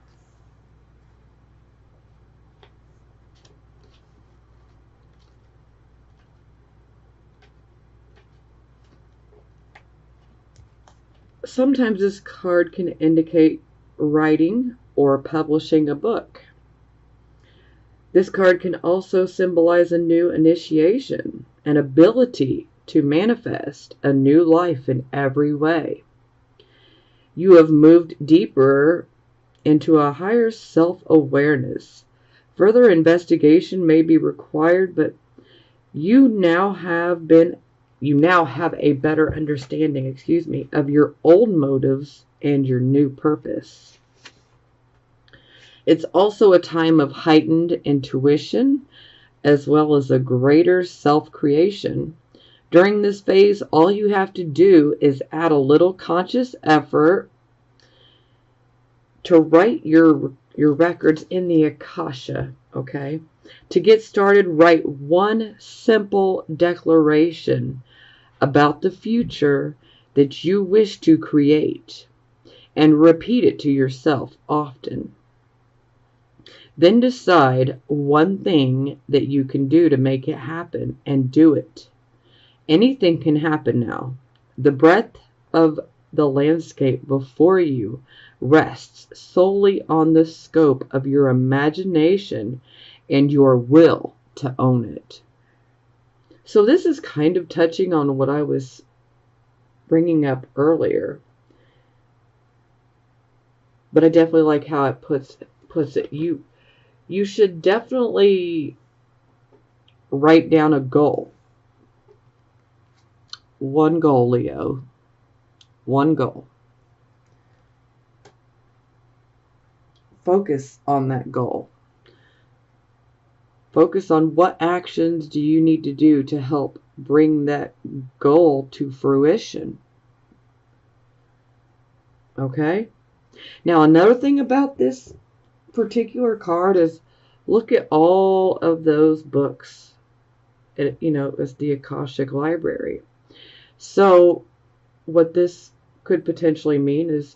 Sometimes this card can indicate writing or publishing a book. This card can also symbolize a new initiation, an ability to manifest a new life in every way. You have moved deeper into a higher self-awareness. Further investigation may be required, but you now have a better understanding, of your old motives and your new purpose. It's also a time of heightened intuition as well as a greater self-creation. During this phase, all you have to do is add a little conscious effort to write your records in the Akasha, okay? To get started, write one simple declaration about the future that you wish to create and repeat it to yourself often. Then decide one thing that you can do to make it happen and do it. Anything can happen now. The breadth of the landscape before you rests solely on the scope of your imagination and your will to own it. So this is kind of touching on what I was bringing up earlier. But I definitely like how it puts it. You should definitely write down a goal. One goal, Leo. One goal. Focus on that goal. Focus on what actions do you need to do to help bring that goal to fruition. Okay? Now, another thing about this particular card is look at all of those books. It's the Akashic Library. So what this could potentially mean is,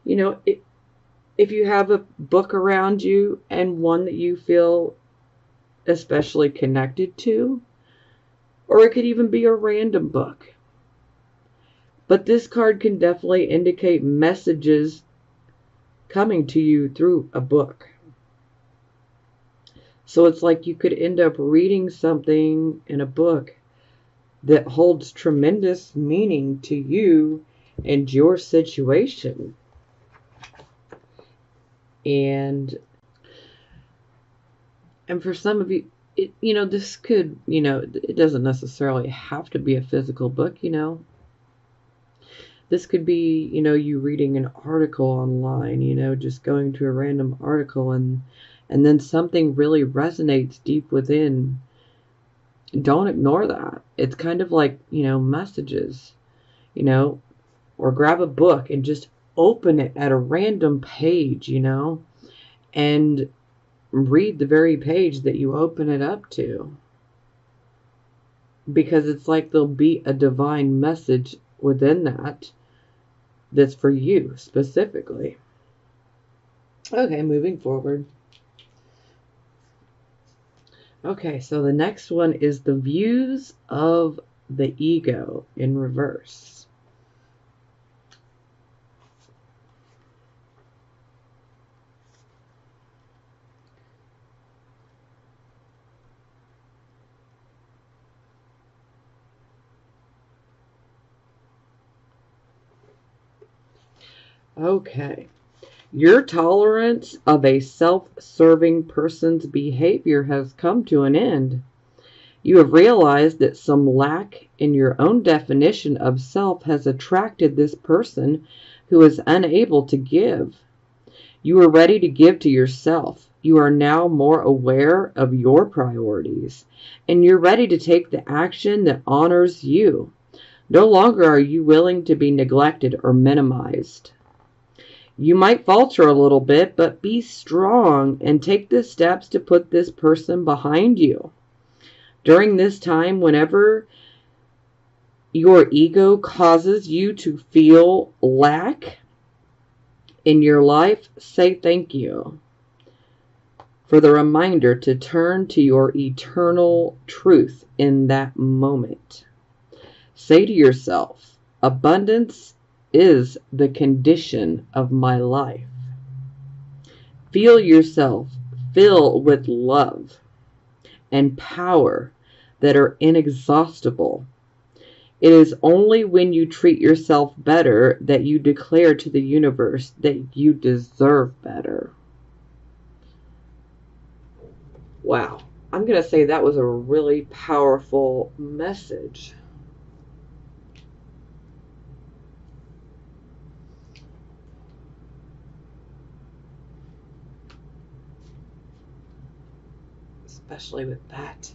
if you have a book around you and one that you feel especially connected to, or it could even be a random book. But this card can definitely indicate messages coming to you through a book. So it's like you could end up reading something in a book that holds tremendous meaning to you and your situation. And for some of you, this could, it doesn't necessarily have to be a physical book, This could be, you reading an article online, just going to a random article and then something really resonates deep within. Don't ignore that. It's kind of like, messages, or grab a book and just open it at a random page, and read the very page that you open it up to. Because it's like there'll be a divine message within that's for you specifically. Okay, moving forward. Okay, so the next one is the views of the ego in reverse. Okay. Your tolerance of a self-serving person's behavior has come to an end. You have realized that some lack in your own definition of self has attracted this person who is unable to give. You are ready to give to yourself. You are now more aware of your priorities, and you're ready to take the action that honors you. No longer are you willing to be neglected or minimized. You might falter a little bit, but be strong and take the steps to put this person behind you. During this time, whenever your ego causes you to feel lack in your life, say thank you for the reminder to turn to your eternal truth in that moment. Say to yourself, abundance is the condition of my life. Feel yourself fill with love and power that are inexhaustible. It is only when you treat yourself better that you declare to the universe that you deserve better. Wow. I'm going to say that was a really powerful message. Especially with that.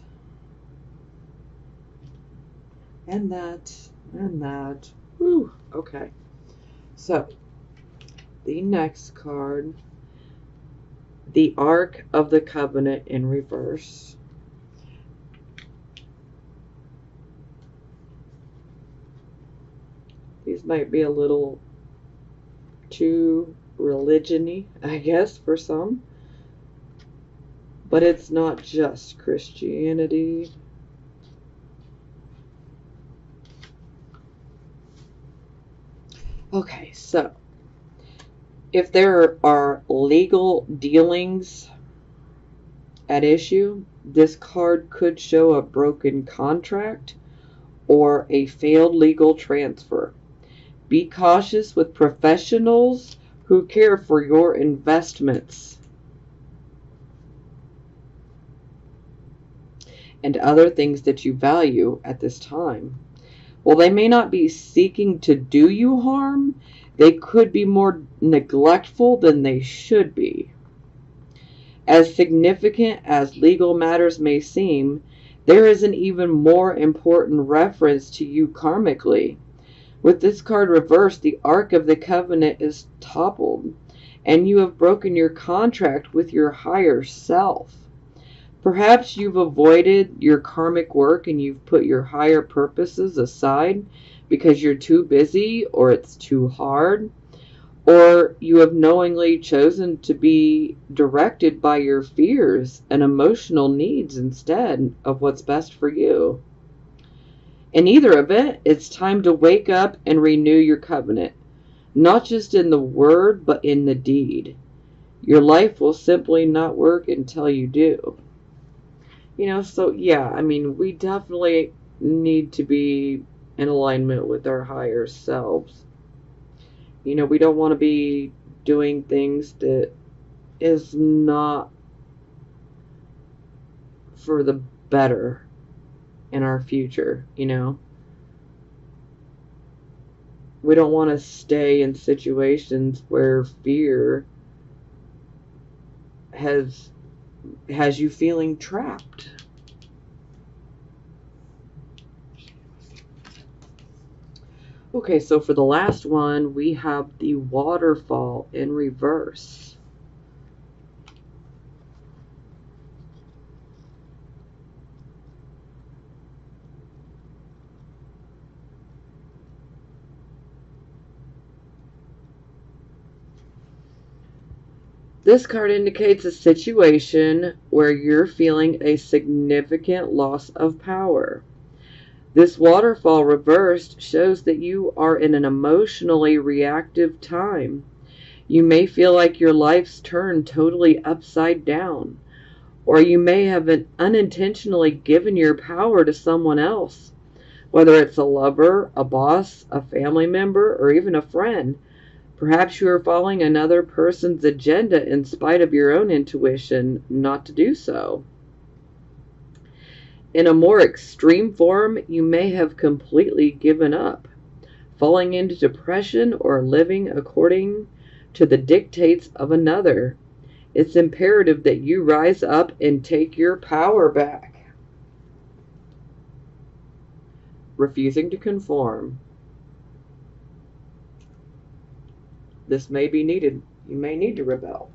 And that. And that. Whew. Okay. So, the next card. The Ark of the Covenant in reverse. These might be a little too religion-y, I guess, for some. But it's not just Christianity. Okay, so if there are legal dealings at issue, this card could show a broken contract or a failed legal transfer. Be cautious with professionals who care for your investments and other things that you value at this time. While they may not be seeking to do you harm, they could be more neglectful than they should be. As significant as legal matters may seem, there is an even more important reference to you karmically. With this card reversed, the Ark of the Covenant is toppled, and you have broken your contract with your higher self. Perhaps you've avoided your karmic work and you've put your higher purposes aside because you're too busy or it's too hard, or you have knowingly chosen to be directed by your fears and emotional needs instead of what's best for you. In either event, it's time to wake up and renew your covenant, not just in the word, but in the deed. Your life will simply not work until you do. So yeah, I mean, we definitely need to be in alignment with our higher selves. We don't want to be doing things that is not for the better in our future, We don't want to stay in situations where fear has you feeling trapped. Okay, so for the last one, we have the waterfall in reverse. This card indicates a situation where you're feeling a significant loss of power. This waterfall reversed shows that you are in an emotionally reactive time. You may feel like your life's turned totally upside down, or you may have unintentionally given your power to someone else, whether it's a lover, a boss, a family member, or even a friend. Perhaps you are following another person's agenda in spite of your own intuition not to do so. In a more extreme form, you may have completely given up, falling into depression or living according to the dictates of another. It's imperative that you rise up and take your power back. Refusing to conform. This may be needed. You may need to rebel.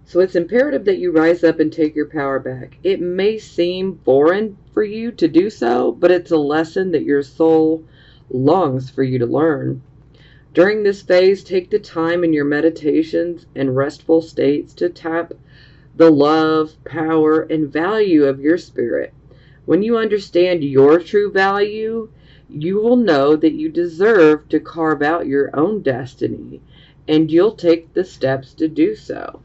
So it's imperative that you rise up and take your power back. It may seem foreign for you to do so, but it's a lesson that your soul longs for you to learn. During this phase, take the time in your meditations and restful states to tap the love, power, and value of your spirit. When you understand your true value, you will know that you deserve to carve out your own destiny, and you'll take the steps to do so.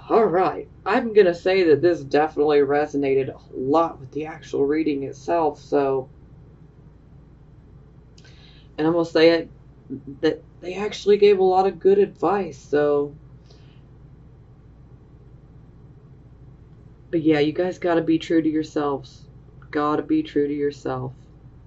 All right, I'm going to say that this definitely resonated a lot with the actual reading itself. So, and I'm going to say it that they actually gave a lot of good advice. So, but yeah, you guys got to be true to yourselves. Got to be true to yourself.